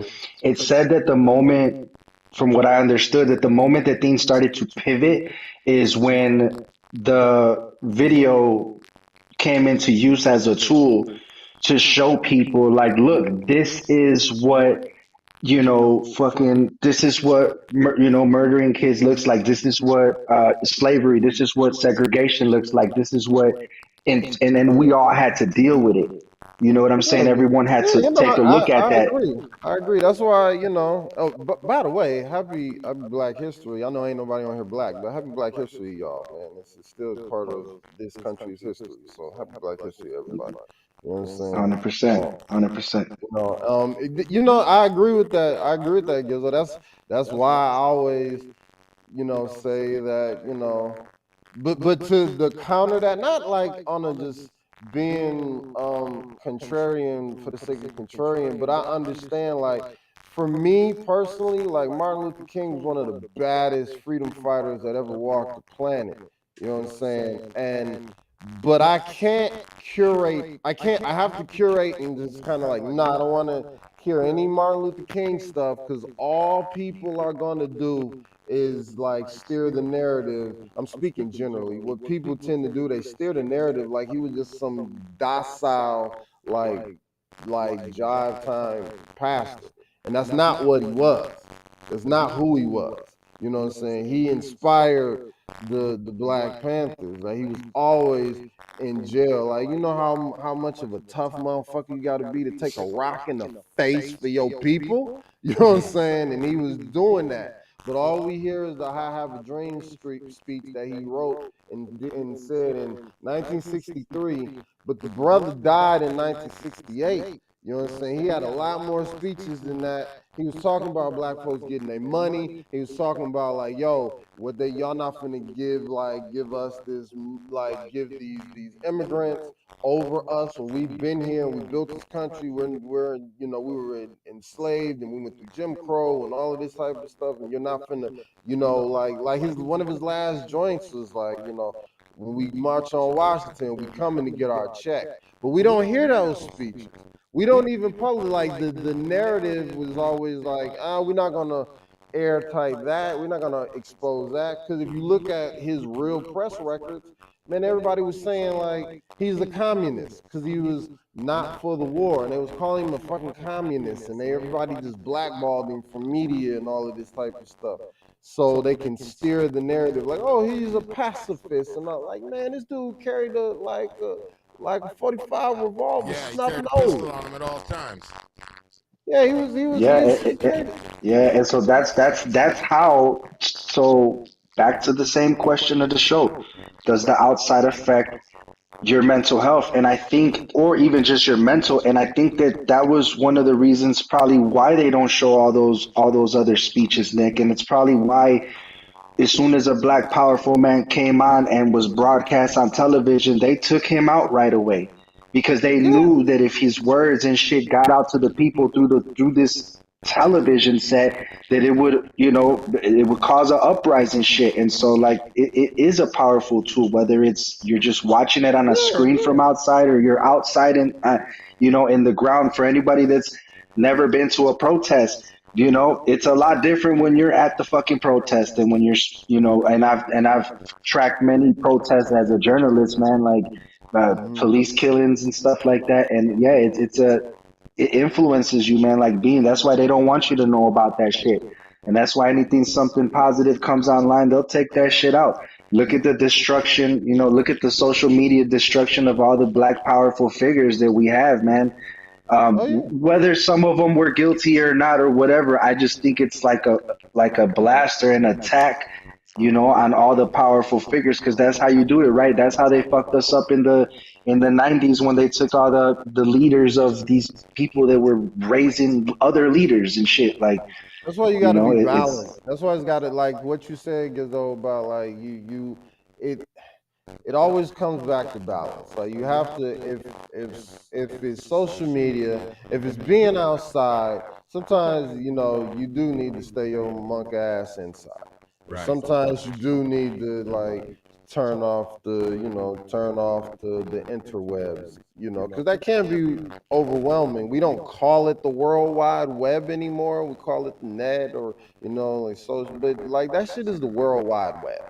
it said that the moment, from what I understood, that the moment that things started to pivot is when the video came into use as a tool to show people, like, look, this is what, fucking, this is what, murdering kids looks like. This is what slavery, this is what segregation looks like. This is what, and then we all had to deal with it. You know what I'm saying? Yeah, Everyone had yeah, to take a look at I that. agree. I agree. That's why, Oh, but by the way, happy Black History. I know ain't nobody on here black, but happy Black History, y'all, man. This is still part of this country's history. So happy Black History, everybody. You know what I'm saying? 100%. 100%. I agree with that. I agree with that, Gizzo. That's why I always, say that, but to the counter that, not like on a just being contrarian for the sake of contrarian, but I understand, like, for me personally, like, Martin Luther King was one of the baddest freedom fighters that ever walked the planet. You know what I'm saying? But I can't curate. I have to curate and just kind of like, I don't want to hear any Martin Luther King stuff, because all people are going to do is like steer the narrative. I'm speaking generally. What people tend to do, they steer the narrative like he was just some docile, like jive time pastor. And that's not what he was. That's not who he was. You know what I'm saying? He inspired the Black Panthers. Like, he was always in jail. Like, you know how much of a tough motherfucker you gotta be to take a rock in the face for your people? You know what I'm saying? And he was doing that. But all we hear is the I Have a Dream speech that he wrote and said in 1963, but the brother died in 1968. You know what I'm saying? He had a lot more speeches than that. He was talking about black folks getting their money. He was talking about, like, yo, y'all not finna give us this, like, give these immigrants over us when we've been here and we built this country. We were enslaved and we went through Jim Crow and all of this type of stuff, and you're not finna, like his one of his last joints was like, when we march on Washington, we coming to get our check. But we don't hear those speeches. We don't even publish, like, the narrative was always like, we're not gonna airtight that. We're not gonna expose that. Because if you look at his real press records, man, everybody was saying, like, he's a communist because he was not for the war, and they was calling him a fucking communist, and everybody just blackballed him from media and all of this type of stuff. So they can steer the narrative like, oh, he's a pacifist, and I'm like, man, this dude carried like a 45 revolver, Yeah, he snub carried a pistol nose. on him at all times. Yeah, Yeah, he carried. yeah, and so that's how. So back to the same question of the show: does the outside affect your mental health? And I think, or even just your mental. And I think that was one of the reasons, probably, why they don't show all those other speeches, Nick. And it's probably why, as soon as a black powerful man came on and was broadcast on television, they took him out right away, because they Yeah, knew that if his words and shit got out to the people through this television set, that it would cause an uprising shit. And so, like, it is a powerful tool, whether it's you're just watching it on a yeah, screen from yeah. outside, or you're outside in the ground. For anybody that's never been to a protest, it's a lot different when you're at the fucking protest than when and I've tracked many protests as a journalist, man, like police killings and stuff like that. And yeah, it influences you, man, like Bean. That's why they don't want you to know about that shit. And that's why anything, something positive comes online, they'll take that shit out. Look at the destruction, look at the social media destruction of all the black powerful figures that we have, man. Oh yeah. Whether some of them were guilty or not or whatever, I just think it's like a blast or an attack, on all the powerful figures, because that's how you do it, right? That's how they fucked us up in the 90s, when they took all the leaders of these people that were raising other leaders and shit. Like, That's why you got to be it's balanced. That's why it's got to, like what you said, Gizzo, about, like, it it always comes back to balance. Like, you have to, if it's social media, if it's being outside, sometimes you do need to stay your monk ass inside. Right. sometimes you do need to like turn off the interwebs, because that can be overwhelming. We don't call it the World Wide Web anymore. We call it the net, or like social, but like that shit is the World Wide Web.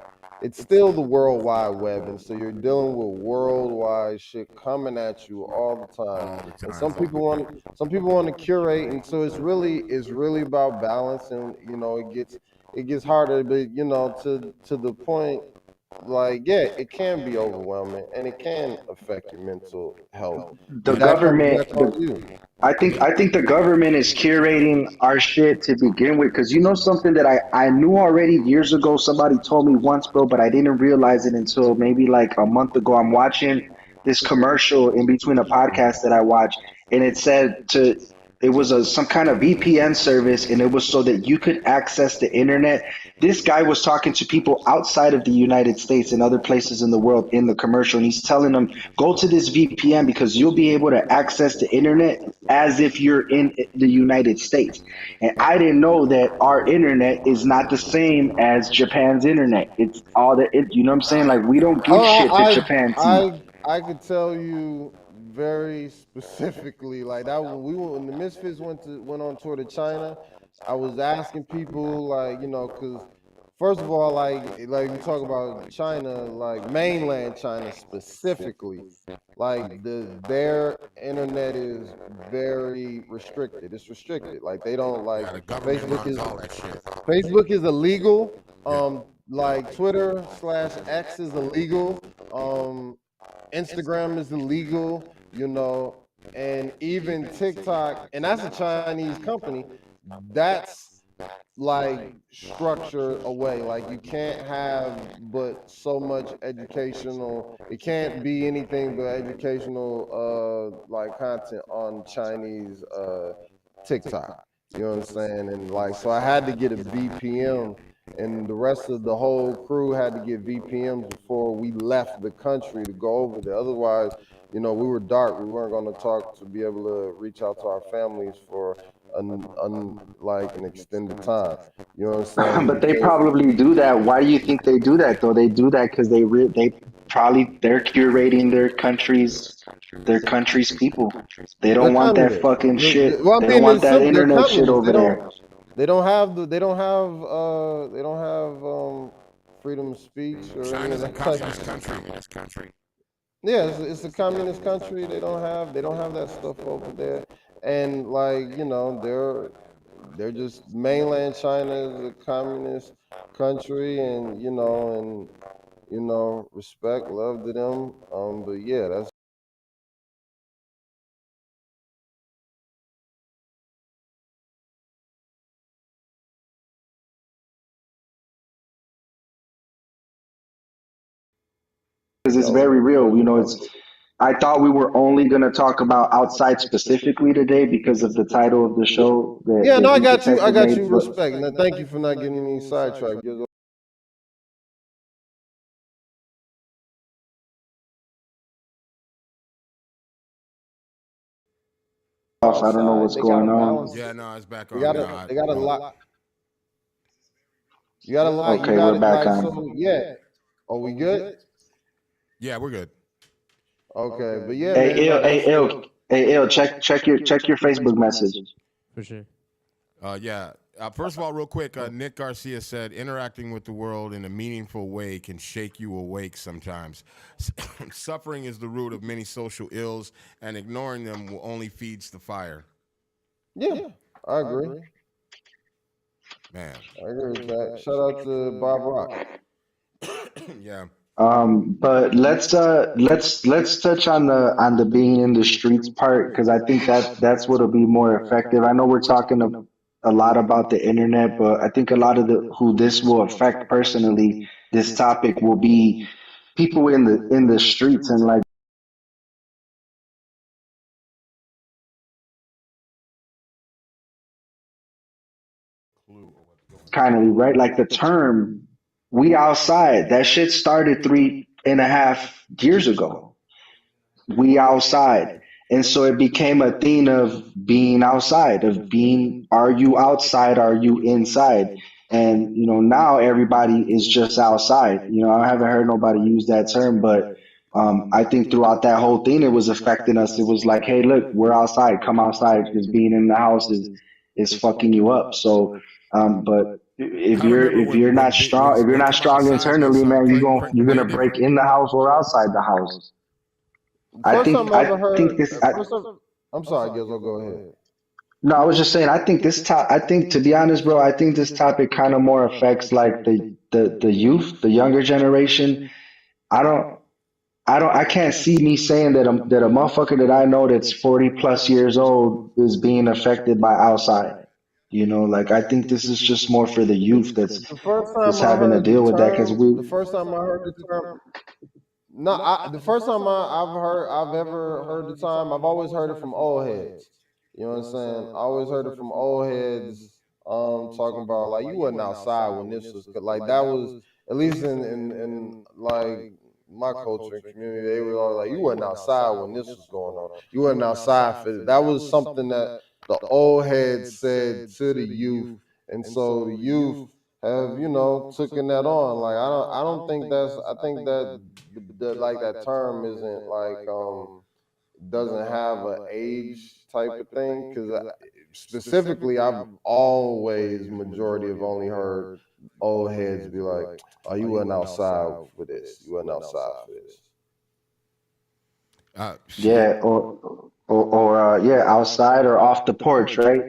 It's still the World Wide Web, and so you're dealing with worldwide shit coming at you all the time. All the And time. some people want to curate, and so it's really about balance, and it gets harder, but to the point, like, yeah, it can be overwhelming and it can affect your mental health, The but that government, comes you. I think the government is curating our shit to begin with, because you know something that I knew already years ago. Somebody told me once, bro, but I didn't realize it until maybe like a month ago. I'm watching this commercial in between a podcast that I watch, and it was some kind of VPN service, and it was so that you could access the internet. This guy was talking to people outside of the United States and other places in the world in the commercial, and he's telling them, go to this VPN because you'll be able to access the internet as if you're in the United States. And I didn't know that our internet is not the same as Japan's internet. It's all that you know what I'm saying? Like, we don't give Oh, shit that Japan sees. I could tell you very specifically, like that when the Misfits went on tour to China. I was asking people, like, because first of all, like we talk about China, like mainland China specifically, like their internet is very restricted. It's restricted. Like they don't like Yeah, the government Facebook runs is all that shit. Facebook is illegal. Yeah. Like Twitter/X is illegal. Instagram is illegal, and even TikTok, and that's a Chinese company. That's like structured away. Like you can't have but so much educational. It can't be anything but educational, like content on Chinese TikTok. You know what I'm saying? And like, so I had to get a VPN, and the rest of the whole crew had to get VPNs before we left the country to go over there. Otherwise, we were dark. We weren't going to talk to be able to reach out to our families for like an extended time. You know what I'm saying? But they probably do that. Why do you think they do that though? They do that because they're curating their country's people. They They're don't want that communists. fucking shit. Well, I They don't mean, want it's that simple. They're internet shit communists. over there. They don't have freedom of speech or any of China's a that type of communist country. Yeah, it's a communist country. They don't have that stuff over there, and like they're just mainland China is a communist country, and respect, love to them. But yeah, that's Because it's very real. I thought we were only gonna talk about outside specifically today because of the title of the show yeah. that No, I D got you. I Detective got you. made. But Respect, and thank you for not getting me sidetracked. I don't know what's They got going to on. balance. Yeah, no, it's back They on got now. to. They got a lot. You got to like. You Okay, got we're to back like. on. So yeah. Are we good? Yeah, we're good. Okay, but yeah, Hey, man. ill, Like I hey, said, ill, hey, ill. Check your Facebook message. For sure. Yeah. First of all, real quick, Nick Garcia said, interacting with the world in a meaningful way can shake you awake sometimes. Suffering is the root of many social ills, and ignoring them will only feeds the fire. yeah, I agree. Man. I agree with that. Shout out to Bob Rock. Yeah. But let's touch on the being in the streets part, because I think that's what'll be more effective. I know we're talking a lot about the internet, but I think a lot of the who this will affect personally, this topic will be people in the streets, and like kind of right, like the term "we outside." That shit started 3.5 years ago. We outside. And so it became a thing of being outside, of being, are you outside? Are you inside? And now everybody is just outside. I haven't heard nobody use that term, but I think throughout that whole thing, it was affecting us. It was like, hey, look, we're outside. Come outside, because being in the house is fucking you up. So, but if I remember you're not strong, if you're when not Come strong Outside internally, was man, you're way gonna break different. in the house or outside the house. First time I ever I think heard. this. First time, I'm sorry, Gizzo. Go ahead. No, I was just saying. I think, to be honest, bro, I think this topic kind of more affects like the youth, the younger generation. I don't. I can't see me saying that a motherfucker that I know that's 40 plus years old is being affected by outside. Like I think this is just more for the youth The first time that's I having to heard the deal with that because term, we. the first time I heard the term, no, the first time I've ever heard the time, I've always heard it from old heads. You know what I'm saying? I always heard it from old heads, talking about like you wasn't outside when this was like that was at least in like my culture and community, they were all like you wasn't outside when this was going on. You wasn't outside for that was something that the old heads said to the youth, and so the youth have taken that on. Like I don't think that's I think that like that term isn't like doesn't have an age type of thing, because specifically I've always majority have only heard old heads be like, oh, you wasn't outside for this, you wasn't outside for this. Shit. Yeah, or yeah, outside or off the porch, right?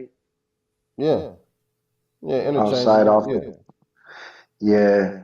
Yeah, yeah, Outside, interchangeable, off yeah. the. Yeah.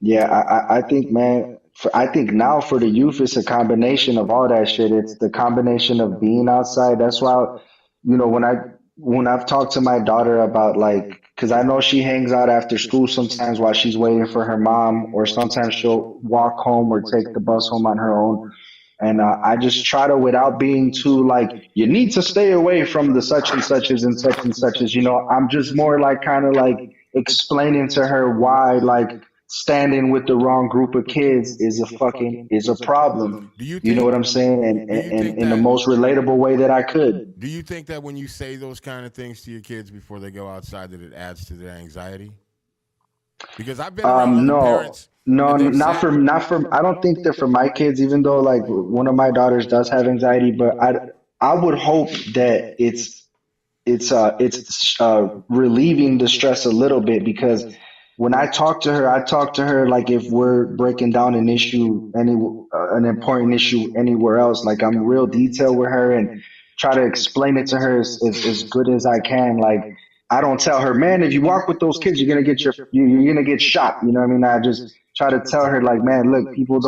Yeah, I think, man, I think now for the youth, it's a combination of all that shit. It's the combination of being outside. That's why, when I've talked to my daughter about like, because I know she hangs out after school sometimes while she's waiting for her mom, or sometimes she'll walk home or take the bus home on her own. And I just try to, without being too like, you need to stay away from the such and suches and such and suches. I'm just more like kind of like explaining to her why like standing with the wrong group of kids is a problem. Do you You know think? what I'm saying? Do you And think in the that? most relatable way that I could. Do you think that when you say those kind of things to your kids before they go outside, that it adds to their anxiety? Because I've been around other No, parents, no, and they've not said, for, not for. I don't think that for my kids, even though like one of my daughters does have anxiety, but I would hope that it's relieving the stress a little bit, because when I talk to her like if we're breaking down an important issue anywhere else, like I'm real detailed with her and try to explain it to her as good as I can. Like I don't tell her, man, if you walk with those kids, you're gonna get shot. You know what I mean? I just try to tell her like, man, look, people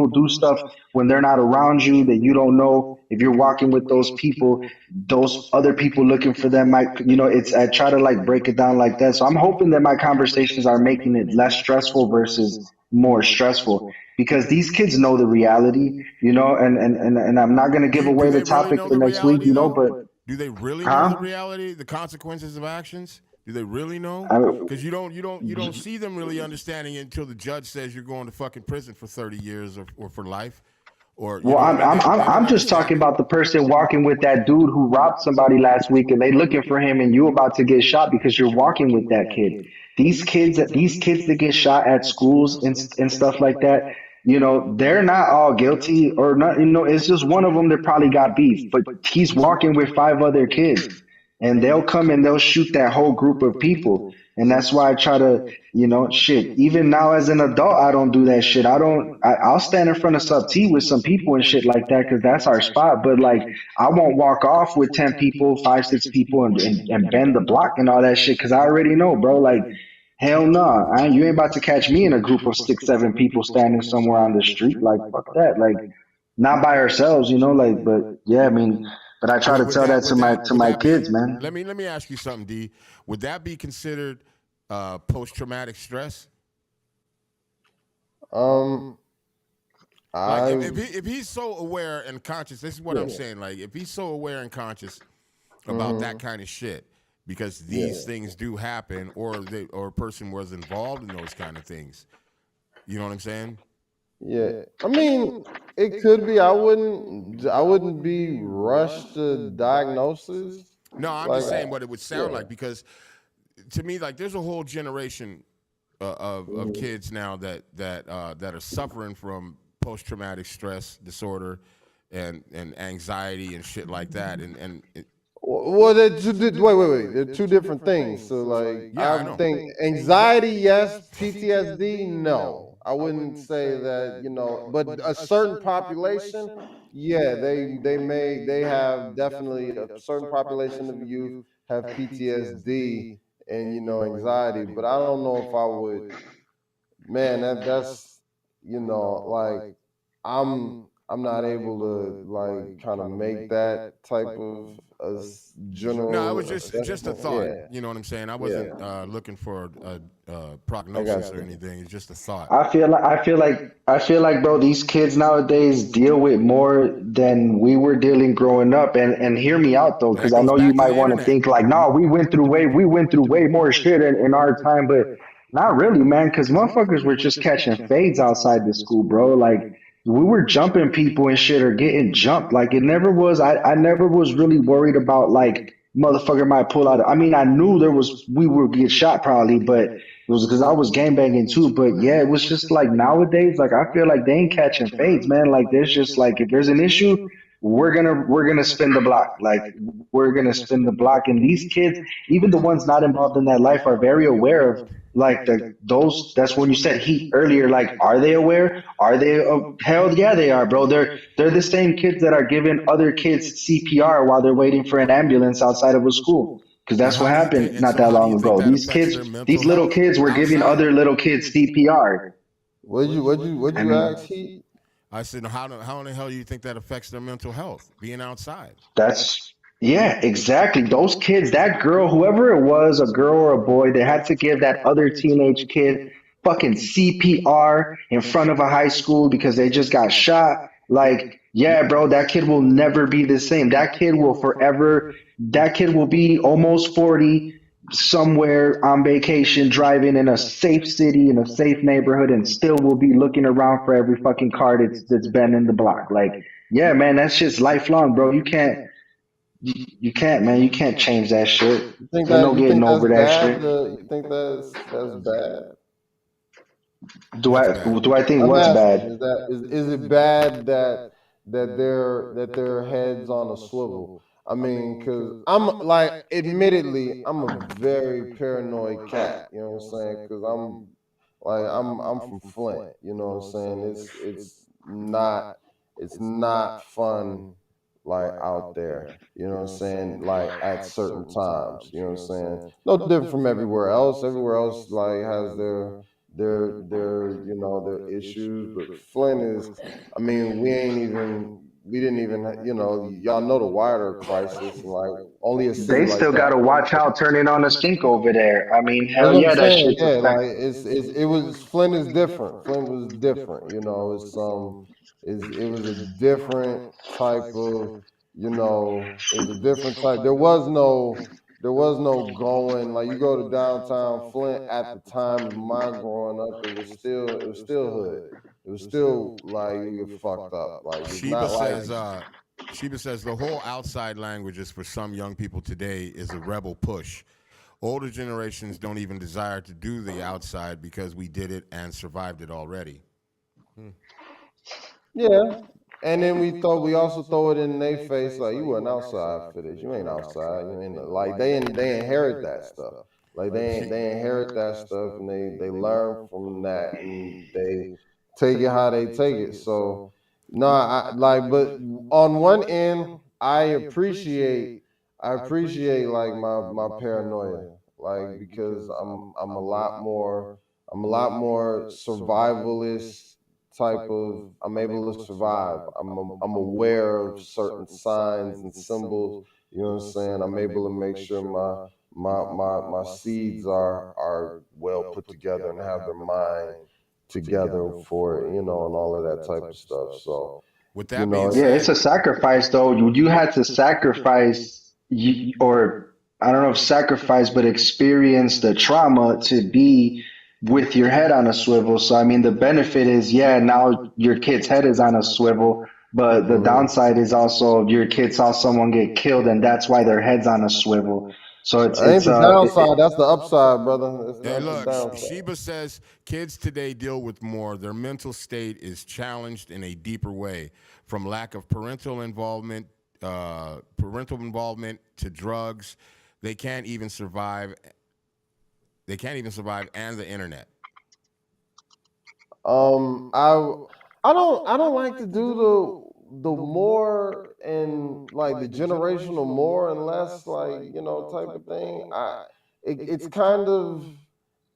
do stuff when they're not around you that you don't know. If you're walking with those other people looking for them might, it's, I try to like break it down like that. So I'm hoping that my conversations are making it less stressful versus more stressful, because these kids know the reality, and I'm not going to give do away the they really topic know for the next week, reality though? but Do they really know the huh? reality, the consequences of actions? Do they really know? I, Because you don't see them really understanding it until the judge says you're going to fucking prison for 30 years or for life, or you well, know what I mean. They don't I'm just talking understand it. about the person walking with that dude who robbed somebody last week, and they looking for him, and you about to get shot because you're walking with that kid. These kids that get shot at schools and stuff like that, they're not all guilty or not. It's just one of them that probably got beef, but he's walking with five other kids, and they'll come and they'll shoot that whole group of people. And that's why I try to, shit. Even now as an adult, I don't do that shit. I'll stand in front of sub T with some people and shit like that because that's our spot. But like, I won't walk off with 10 people, five, six people, and bend the block and all that shit because I already know, bro. Like, hell no, you ain't about to catch me in a group of six, seven people standing somewhere on the street. Like, fuck that. Like, not by ourselves, like, but yeah, I mean, but I try to Would tell that that would that to would my that be? kids, man. Let me ask you something, D. Would that be considered post traumatic stress? Um, Like I if he's so aware and conscious, this is what I'm yeah, saying. Like if he's so aware and conscious about that hmm kind of shit, because these yeah, things do happen, or a person was involved in those kind of things. You know what I'm saying? yeah. I mean, it could be. I wouldn't be rushed to diagnosis. No, I'm Like, just saying what it would sound yeah, like because to me, like there's a whole generation of kids now that are suffering from post traumatic stress disorder and anxiety and shit like that. Well, wait. They're two different things. So, like, Yeah, I I know. think anxiety, yes. PTSD, no. I wouldn't say that, but a certain population, yeah, they have definitely a certain population of youth have PTSD and anxiety. But I don't know if I would, man. That's like I'm not able to like kind of make that type of a general No, it was just a assessment. thought. Yeah, You know what I'm saying? I wasn't looking for a prognosis or anything. It's just a thought. I feel like, bro, these kids nowadays deal with more than we were dealing growing up. And hear me out though, That because I goes know you back to might the want to internet. think like, no, we went through way more shit in our time, but not really, man. Because motherfuckers were just catching fades outside the school, bro. Like we were jumping people and shit or getting jumped. Like it never was. I never was really worried about like motherfucker might pull out. I mean, I knew we would get shot probably, but it was because I was gangbanging too. But yeah, it was just like nowadays, like I feel like they ain't catching fades, man. Like there's just like if there's an issue, we're gonna spin the block. Like we're gonna spin the block. And these kids, even the ones not involved in that life, are very aware of like those. That's when you said heat earlier. Like, are they aware? Are they? Hell yeah, they are, bro. They're the same kids that are giving other kids CPR while they're waiting for an ambulance outside of a school. Because And that's what how do you think? happened And not so, that how do long you think ago. that These affects kids, their mental these little health kids were giving outside? other little kids CPR. What'd I you ask? mean, He I said, how in the hell do you think that affects their mental health? Being outside. that's yeah, exactly. Those kids, that girl, whoever it was, a girl or a boy, they had to give that other teenage kid fucking CPR in front of a high school because they just got shot. Like, yeah, bro, that kid will never be the same. That kid will be almost 40 somewhere on vacation, driving in a safe city, in a safe neighborhood, and still will be looking around for every fucking car that's been in the block. Like, yeah, man, that's just lifelong, bro. You can't, man. You can't change that shit. Ain't no you getting think that's over that bad? shit. You think that's bad? Do What's I bad? do I think I'm what's asking, bad? is it bad that their heads on a swivel? I mean, because I'm like, admittedly, I'm a very paranoid cat. You know what I'm saying? Because I'm from Flint. You know what I'm saying? It's not fun like out there. You know what I'm saying? Like at certain times. You know what I'm saying? No different from everywhere else. Everywhere else like has their issues, but Flint is. I mean, we didn't even y'all know the water crisis, and like only a city They like still that. gotta watch out turning on a stink over there. I mean, That's hell what I'm yeah, that saying. shit's Yeah, like affected. it was Flint is different. Flint was different. It was a different type of it was a different type. There was no going like you go to downtown Flint at the time of my growing up. It was still hood. It was still like you get fucked up. Like it's Sheba not like says. Sheba says the whole outside languages for some young people today is a rebel push. Older generations don't even desire to do the outside because we did it and survived it already. yeah. And then we also throw it in their face like you wasn't outside for this. You ain't outside. You ain't like they inherit that stuff. Like they inherit that stuff and they learn from that and they take it how they take it. So no, I like but on one end I appreciate like my paranoia. Like because I'm a lot more survivalist type of I'm able to survive. I'm aware of certain signs and symbols. You know what I'm saying? I'm able to make sure my seeds are well put together and have their mind together for it, and all of that type of stuff. So, With that being Yeah, it's said, a sacrifice though. You had to sacrifice, or I don't know if sacrifice, but experience the trauma to be with your head on a swivel. So I mean, the benefit is, yeah, now your kid's head is on a swivel, but the mhm. downside is also your kid saw someone get killed, and that's why their head's on a swivel. So That ain't the downside. That's the upside, brother. It's Hey, not the look, downside. Sheba says kids today deal with more. Their mental state is challenged in a deeper way, from lack of parental involvement to drugs. They can't even survive. They can't even survive and the internet. I don't like to do the more and like the generational more and less like type of thing. It's kind of,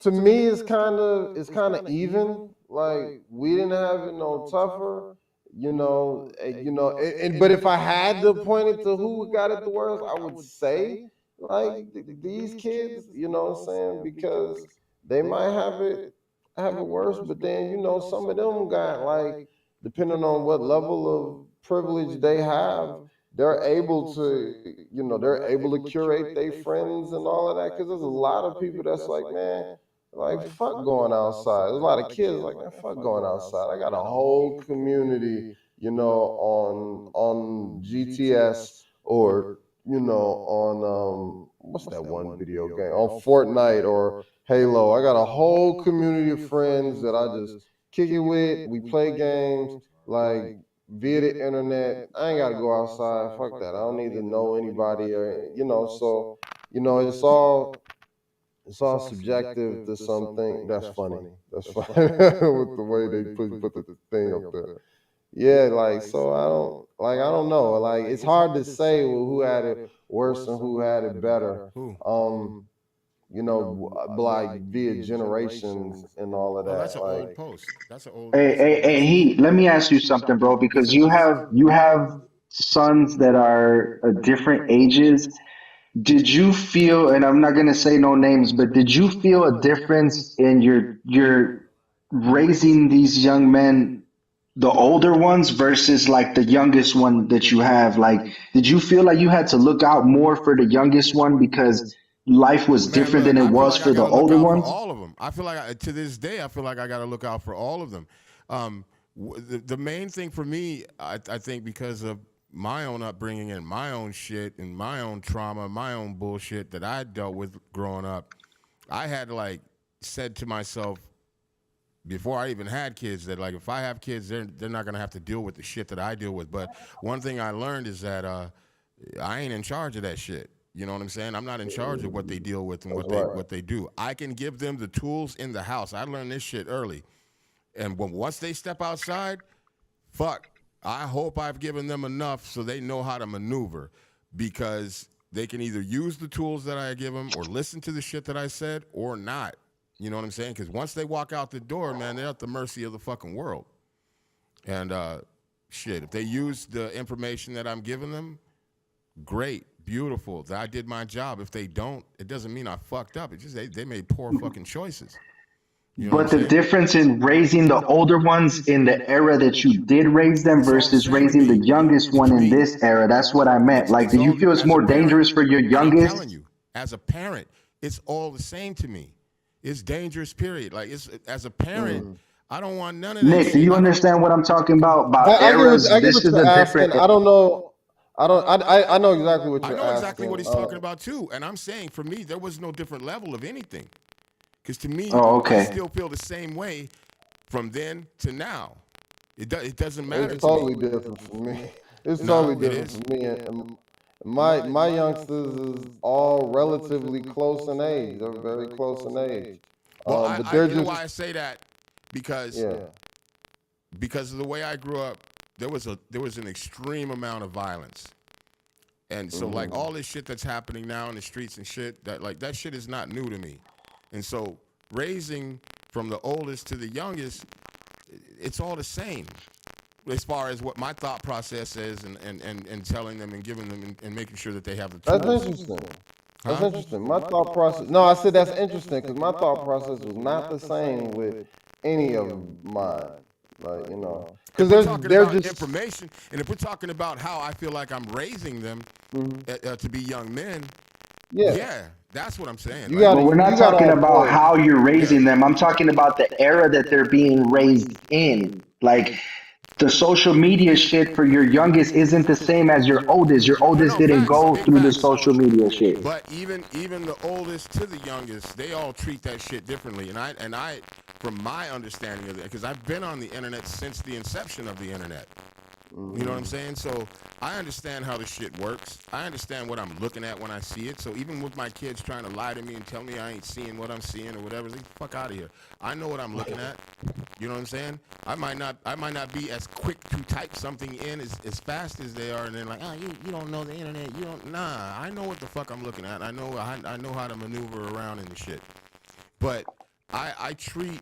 to me it's kind of even. Like we didn't have it no tougher, but if I had to point it to who got it the worst, I would say like these kids, you know what I'm saying, because they might have it worse, but then some of them got, like, depending on what level of privilege they have, they're able to curate their friends and all of that, because there's a lot of people that's like, man, like, fuck going outside. There's a lot of kids like, man, fuck going outside. I got a whole community, on GTS, or on what's that one video game, on Fortnite or Halo. I got a whole community of friends that I just kick it with. We play games like via the internet. I ain't got to go outside. Fuck that. I don't need to know anybody, or So it's all subjective to something. That's funny. That's funny with the way they put the thing up there. Yeah, like, so I don't know. Like, it's hard to say who had it worse and who had it better. Like via generations and all of that. That's an like, old post. That's an old. Hey, Heat, let me ask you something, bro, because you have sons that are different ages. Did you feel, and I'm not gonna say no names, but did you feel a difference in your raising these young men, the older ones versus like the youngest one that you have? Like, did you feel like you had to look out more for the youngest one because life was Man, different look, than it I feel was like I for the gotta look older out for ones? all of them. I feel like to this day, I feel like I got to look out for all of them. The main thing for me, I think, because of my own upbringing and my own shit and my own trauma, my own bullshit that I dealt with growing up, I had like said to myself before I even had kids that, like, if I have kids, they're not gonna have to deal with the shit that I deal with. But one thing I learned is that I ain't in charge of that shit. You know what I'm saying? I'm not in charge of what they deal with and what they do. I can give them the tools in the house. I learned this shit early. And once they step outside, fuck, I hope I've given them enough so they know how to maneuver, because they can either use the tools that I give them or listen to the shit that I said or not. You know what I'm saying? Because once they walk out the door, man, they're at the mercy of the fucking world. And shit, if they use the information that I'm giving them, great, beautiful. I did my job. If they don't, it doesn't mean I fucked up. It's just they made poor fucking choices. You know But the difference in raising the older ones in the era that you did raise them versus raising the youngest one in this era, that's what I meant. Like, do you feel it's more dangerous for your youngest? I'm telling you, as a parent, it's all the same to me. It's dangerous, period. Like, it's, as a parent, I don't want none of that. Nick, do you understand what I'm talking about? About eras, I get this what is you're a asking. different. I don't know. I know exactly what you're asking. I know exactly what he's talking about too. And I'm saying, for me, there was no different level of anything. Because to me, I still feel the same way from then to now. It doesn't matter. It's totally different for me. It's totally different for me. And my youngsters is all relatively close in age. They're very close in age. Well, but they're you know just, why I say that? Because of the way I grew up, there was an extreme amount of violence. And so, like, all this shit that's happening now in the streets and shit, that shit is not new to me. And so, raising from the oldest to the youngest, it's all the same as far as what my thought process is, and telling them and giving them and making sure that they have the tools. That's interesting. That's interesting. My thought process. No, I said that's interesting because my thought process was not the same with any of mine. Like, because they're just information, and if we're talking about how I feel like I'm raising them to be young men, yeah, that's what I'm saying. But we're not talking about how you're raising them. I'm talking about the era that they're being raised in. Like, the social media shit for your youngest isn't the same as your oldest. Your oldest No, didn't facts, go big through the facts. social media shit. But even the oldest to the youngest, they all treat that shit differently. And I, from my understanding of it, because I've been on the internet since the inception of the internet. You know what I'm saying? So I understand how the shit works. I understand what I'm looking at when I see it. So even with my kids trying to lie to me and tell me I ain't seeing what I'm seeing or whatever, they fuck out of here. I know what I'm looking at. You know what I'm saying? I might not be as quick to type something in as fast as they are, and then like, oh, you don't know the internet. You don't. Nah, I know what the fuck I'm looking at. I know how to maneuver around in the shit. But I treat.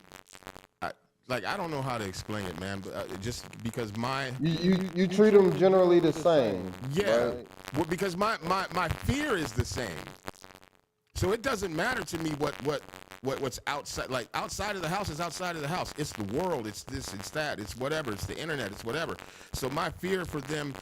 Like, I don't know how to explain it, man, but just because You treat them generally the same. yeah, Right? well, because my fear is the same. So it doesn't matter to me what's outside. Like, outside of the house is outside of the house. It's the world. It's this. It's that. It's whatever. It's the internet. It's whatever. So my fear for them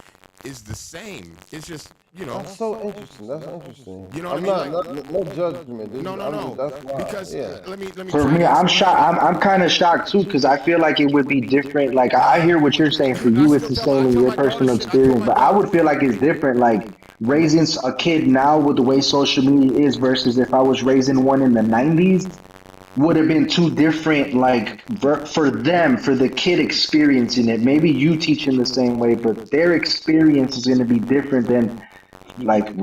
is the same. It's just, That's so interesting. That's interesting. You know what I'm I mean? not Like, no judgment. no. That's why. Because Yeah. let me For try me, this. I'm shocked. I'm kind of shocked too because I feel like it would be different. Like I hear what you're saying. For I you, it's still the tell I same in tell your my daughter personal shit. I told experience, my but I daughter. would feel like it's different. Like raising a kid now with the way social media is versus if I was raising one in the '90s would have been two different. Like for them, for the kid experiencing it. Maybe you teach them the same way, but their experience is going to be different than like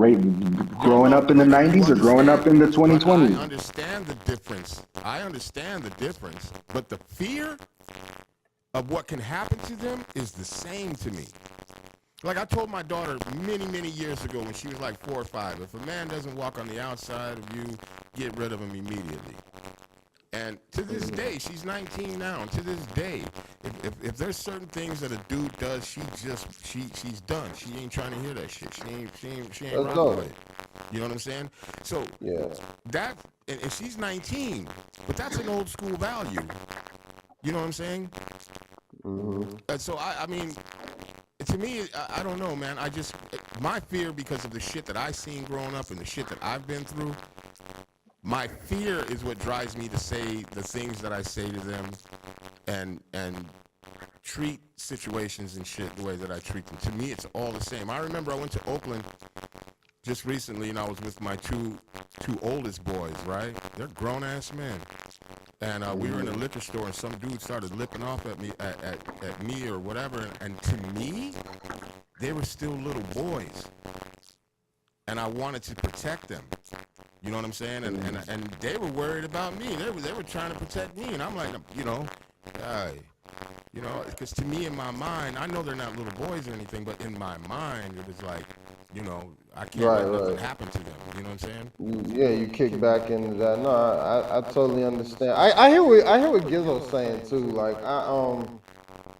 growing No, up in the but you '90s or growing up understand, in the but I 2020s. understand the difference. I understand the difference, but the fear of what can happen to them is the same to me. Like I told my daughter many years ago when she was like 4 or 5, if a man doesn't walk on the outside of you, get rid of him immediately. And to this day, she's 19 now. And to this day, if there's certain things that a dude does, she's done. She ain't trying to hear that shit. She ain't Let's rocking with go. it. You know what I'm saying? So Yeah. that and she's 19, but that's an old school value. You know what I'm saying? So I mean, to me, I don't know, man. My fear because of the shit that I seen growing up and the shit that I've been through. My fear is what drives me to say the things that I say to them, and treat situations and shit the way that I treat them. To me, it's all the same. I remember I went to Oakland just recently, and I was with my two oldest boys. Right, they're grown ass men, and we were in a liquor store, and some dude started lipping off at me at me or whatever, and to me, they were still little boys, and I wanted to protect them. You know what I'm saying? And they were worried about me. They were trying to protect me, and I'm like, hey, because to me in my mind, I know they're not little boys or anything, but in my mind, it was like, I can't let nothing Right. happen to them. You know what I'm saying? Yeah, you kick back into that. No, I totally understand. I hear what Gizzo's saying too. Like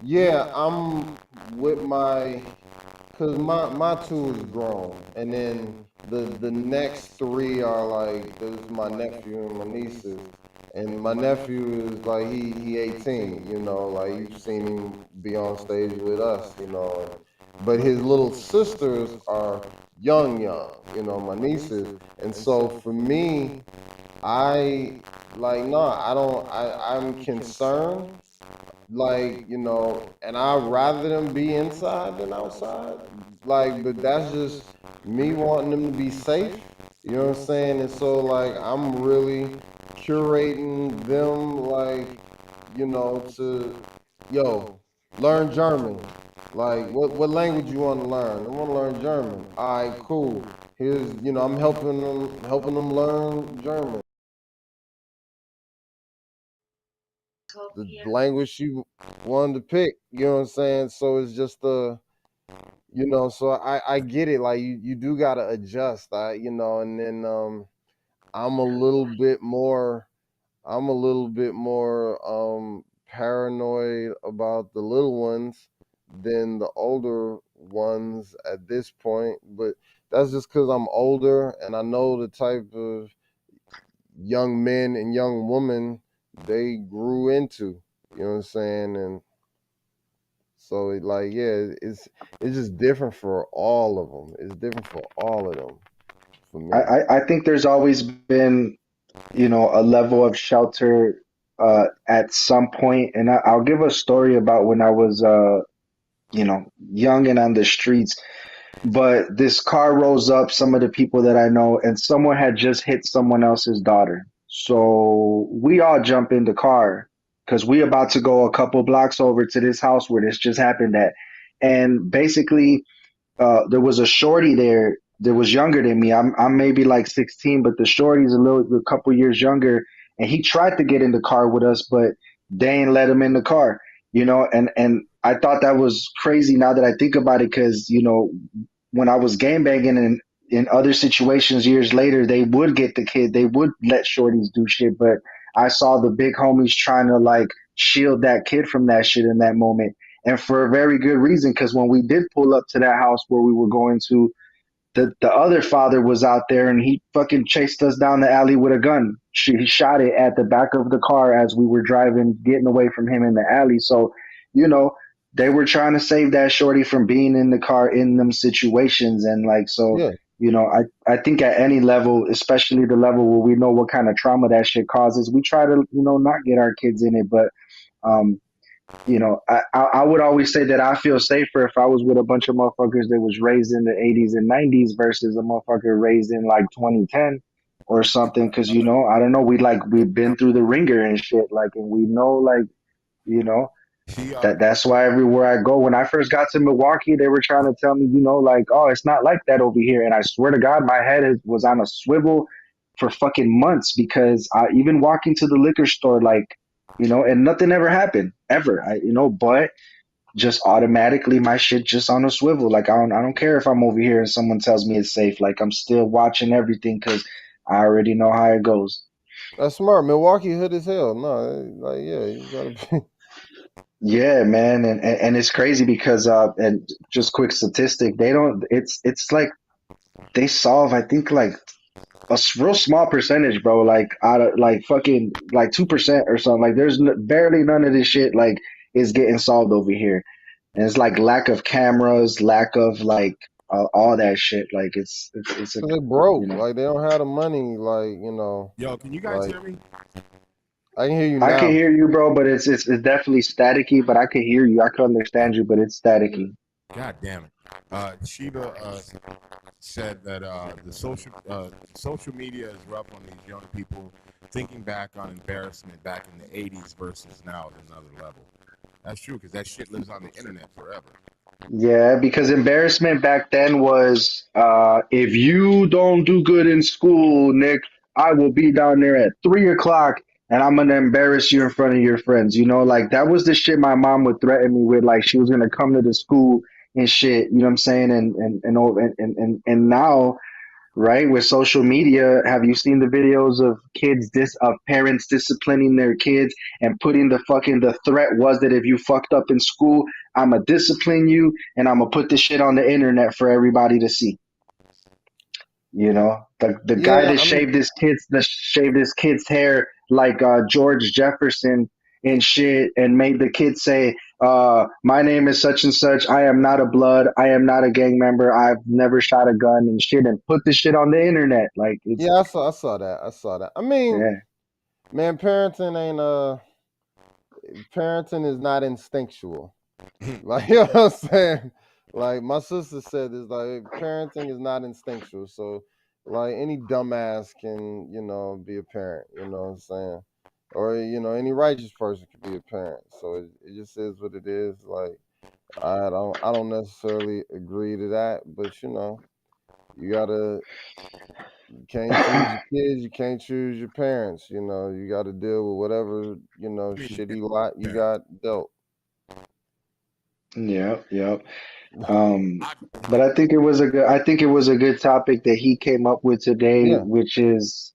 yeah, I'm with cause my two is grown, and then the next three are like this is my nephew and my nieces, and my nephew is like he 18, like you've seen him be on stage with us, but his little sisters are young, my nieces, and so for me, I like no, I don't, I'm concerned like and I'd rather them be inside than outside, like, but that's just me wanting them to be safe, you know what I'm saying? And so like I'm really curating them, like, to yo learn German. Like what language you want to learn? I want to learn German. All right, cool. Here's, I'm helping them learn German, the language you wanted to pick. You know what I'm saying? So it's just so I get it. Like you do gotta adjust. And then I'm a little bit more I'm a little bit more paranoid about the little ones than the older ones at this point. But that's just because I'm older and I know the type of young men and young women they grew into. You know what I'm saying? And so like yeah, it's just different for all of them. It's different for all of them for me. I think there's always been, a level of shelter at some point, and I'll give a story about when I was young and on the streets. But this car rolls up, some of the people that I know, and someone had just hit someone else's daughter. So we all jump in the car because we about to go a couple blocks over to this house where this just happened at. And basically, there was a shorty there that was younger than me. I'm maybe like 16, but the shorty's a couple years younger, and he tried to get in the car with us, but they ain't let him in the car. And I thought that was crazy now that I think about it, because when I was game banging and in other situations years later, they would get the kid, they would let shorties do shit, but I saw the big homies trying to like shield that kid from that shit in that moment, and for a very good reason. Because when we did pull up to that house where we were going to, the other father was out there and he fucking chased us down the alley with a gun. He shot it at the back of the car as we were driving, getting away from him in the alley. So, you know, they were trying to save that shorty from being in the car in them situations. And like, so, Yeah. I think at any level, especially the level where we know what kind of trauma that shit causes, we try to, not get our kids in it. But, um, I would always say that I feel safer if I was with a bunch of motherfuckers that was raised in the 80s and 90s versus a motherfucker raised in like 2010 or something. Because I don't know, we've been through the ringer and shit, like, and we know, like, you know He that's why everywhere I go, when I first got to Milwaukee, they were trying to tell me, like, oh, it's not like that over here. And I swear to God, my head was on a swivel for fucking months, because I even walking to the liquor store, like, and nothing ever happened ever. But just automatically my shit just on a swivel. Like, I don't care if I'm over here and someone tells me it's safe. Like, I'm still watching everything because I already know how it goes. That's smart. Milwaukee hood as hell. No, like yeah, you gotta be. Yeah, man, and it's crazy because and just quick statistic, they don't. It's like they solve, I think, like real small percentage, bro. Like out of like fucking like 2% or something. Like there's barely none of this shit like is getting solved over here, and it's like lack of cameras, lack of like all that shit. Like it's a They you broke. know. Like they don't have the money. Like Yo, can you guys like hear me? I can hear you I can now. hear you, bro, but it's definitely staticky. But I can hear you. I can understand you, but it's staticky. God damn it. Sheba said that the social media is rough on these young people, thinking back on embarrassment back in the 80s versus now at another level. That's true, because that shit lives on the internet forever. Yeah, because embarrassment back then was if you don't do good in school, Nick, I will be down there at 3 o'clock and I'm gonna embarrass you in front of your friends. Like that was the shit my mom would threaten me with. Like she was gonna come to the school and shit. You know what I'm saying? And now, right, with social media, have you seen the videos of of parents disciplining their kids and putting the threat was that if you fucked up in school, I'ma discipline you and I'ma put this shit on the internet for everybody to see. The guy Yeah, that I mean, shaved his kid's hair like George Jefferson and shit, and made the kid say, my name is such and such. I am not a blood. I am not a gang member. I've never shot a gun and shit, and put the shit on the internet. Like it's yeah, I saw that. I saw that. I mean, yeah, man, parenting is not instinctual. Like you know what I'm saying? Like my sister said this, like parenting is not instinctual. So like any dumbass can, be a parent, you know what I'm saying? Or, any righteous person can be a parent. So it just is what it is. Like I don't necessarily agree to that, but you gotta you can't choose your kids, you can't choose your parents, you gotta deal with whatever, shitty lot you got dealt. yeah, yeah. Um, but I think it was a good topic that he came up with today, Yeah. which is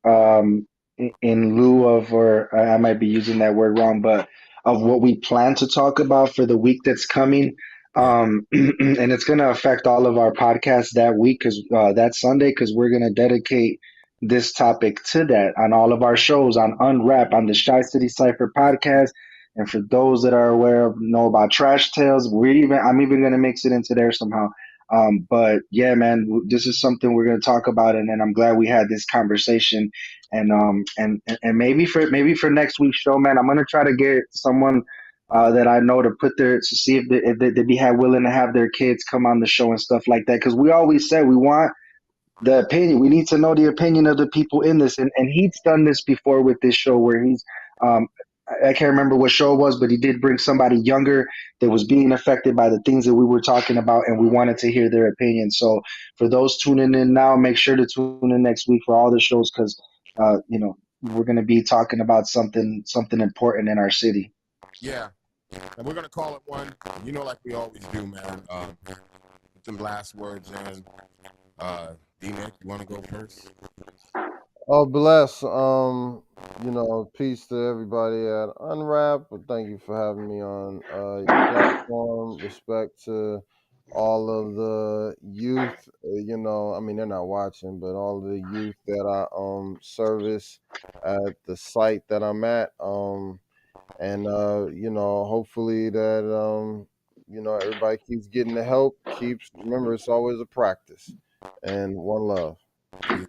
in lieu of, or I might be using that word wrong, but of what we plan to talk about for the week that's coming. Yeah. And it's going to affect all of our podcasts that week, because that Sunday, because we're going to dedicate this topic to that on all of our shows, on Unwrap, on the Shy City Cypher podcast. And for those that are aware of, know about Trash Tales, I'm even gonna mix it into there somehow. But yeah, man, this is something we're gonna talk about, and I'm glad we had this conversation. And maybe for next week's show, man, I'm gonna try to get someone. that I know to put their to see if they'd be willing to have their kids come on the show and stuff like that. Because we always said we want the opinion. We need to know the opinion of the people in this, and he's done this before with this show where he's um, I can't remember what show it was, but he did bring somebody younger that was being affected by the things that we were talking about, and we wanted to hear their opinion. So for those tuning in now, make sure to tune in next week for all the shows because we're going to be talking about something important in our city. Yeah, and we're gonna call it one. Like we always do, man. Some last words, and D-Nick, you want to go first? Oh, bless. Peace to everybody at Unwrap. But thank you for having me on your platform. Respect to all of the youth. I mean, they're not watching, but all of the youth that I service at the site that I'm at. And hopefully that everybody keeps getting the help. Remember, it's always a practice. And one love. Yeah.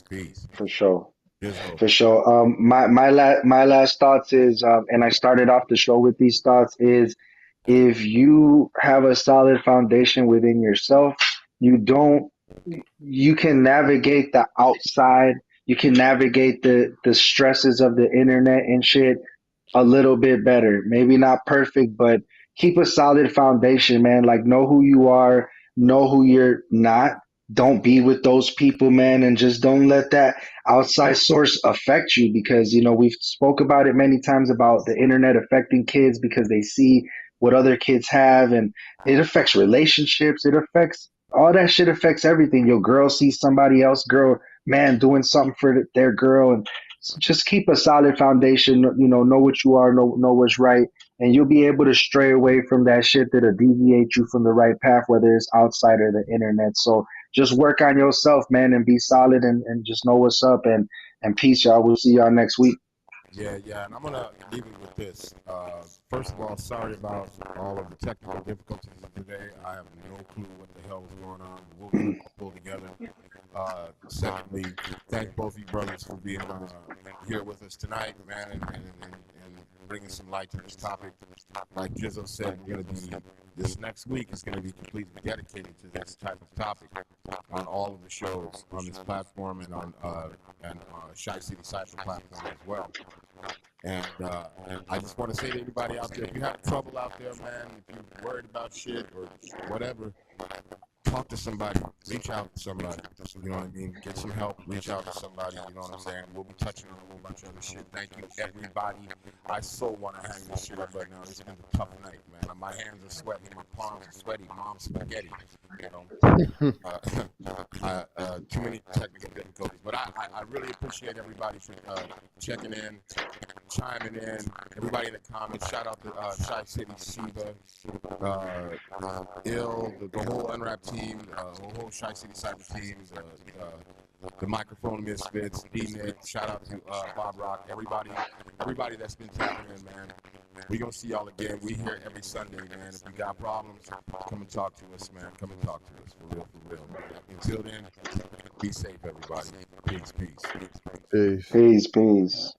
Peace. For sure. Jizzle. For sure. My last thoughts is, and I started off the show with these thoughts is, if you have a solid foundation within yourself, you can navigate the outside. You can navigate the stresses of the internet and shit a little bit better. Maybe not perfect, but keep a solid foundation, man. Like know who you are, know who you're not. Don't be with those people, man, and just don't let that outside source affect you because we've spoke about it many times about the internet affecting kids because they see what other kids have and it affects relationships. It affects all that shit affects everything. Your girl sees somebody else, man, doing something for their girl and just keep a solid foundation, know what you are, know what's right, and you'll be able to stray away from that shit that'll deviate you from the right path, whether it's outside or the internet. So just work on yourself, man, and be solid and just know what's up and peace, y'all. We'll see y'all next week. Yeah, and I'm gonna leave it with this. First of all, sorry about all of the technical difficulties of today. I have no clue what the hell is going on. We'll get it pulled together. Secondly, thank both of you brothers for being here with us tonight, man, and bringing some light to this topic. Like Jizzo said, this next week is going to be completely dedicated to this type of topic on all of the shows on this platform and on Shy City Cypher platform as well. And I just want to say to everybody out there, if you have trouble out there, man, if you're worried about shit or whatever, talk to somebody, reach out to somebody, you know what I mean? Get some help, reach out to somebody, you know what I'm saying? We'll be touching on a whole bunch of other shit. Thank you, everybody. I so want to hang this shit up right now. It's been a tough night, man. My hands are sweaty, my palms are sweaty, mom's spaghetti, too many technical difficulties. But I really appreciate everybody for checking in, chiming in, everybody in the comments. Shout out to Shy City, Shiva, Ill, the whole Unwrap team, the whole Shy City Cypher teams, the Microphone Misfits, D-Nick, shout out to Bob Rock, everybody that's been tapping in, man. We're going to see y'all again. We here every Sunday, man. If you got problems, come and talk to us, man. Come and talk to us, for real. Until then, be safe, everybody. Peace. Peace. Peace.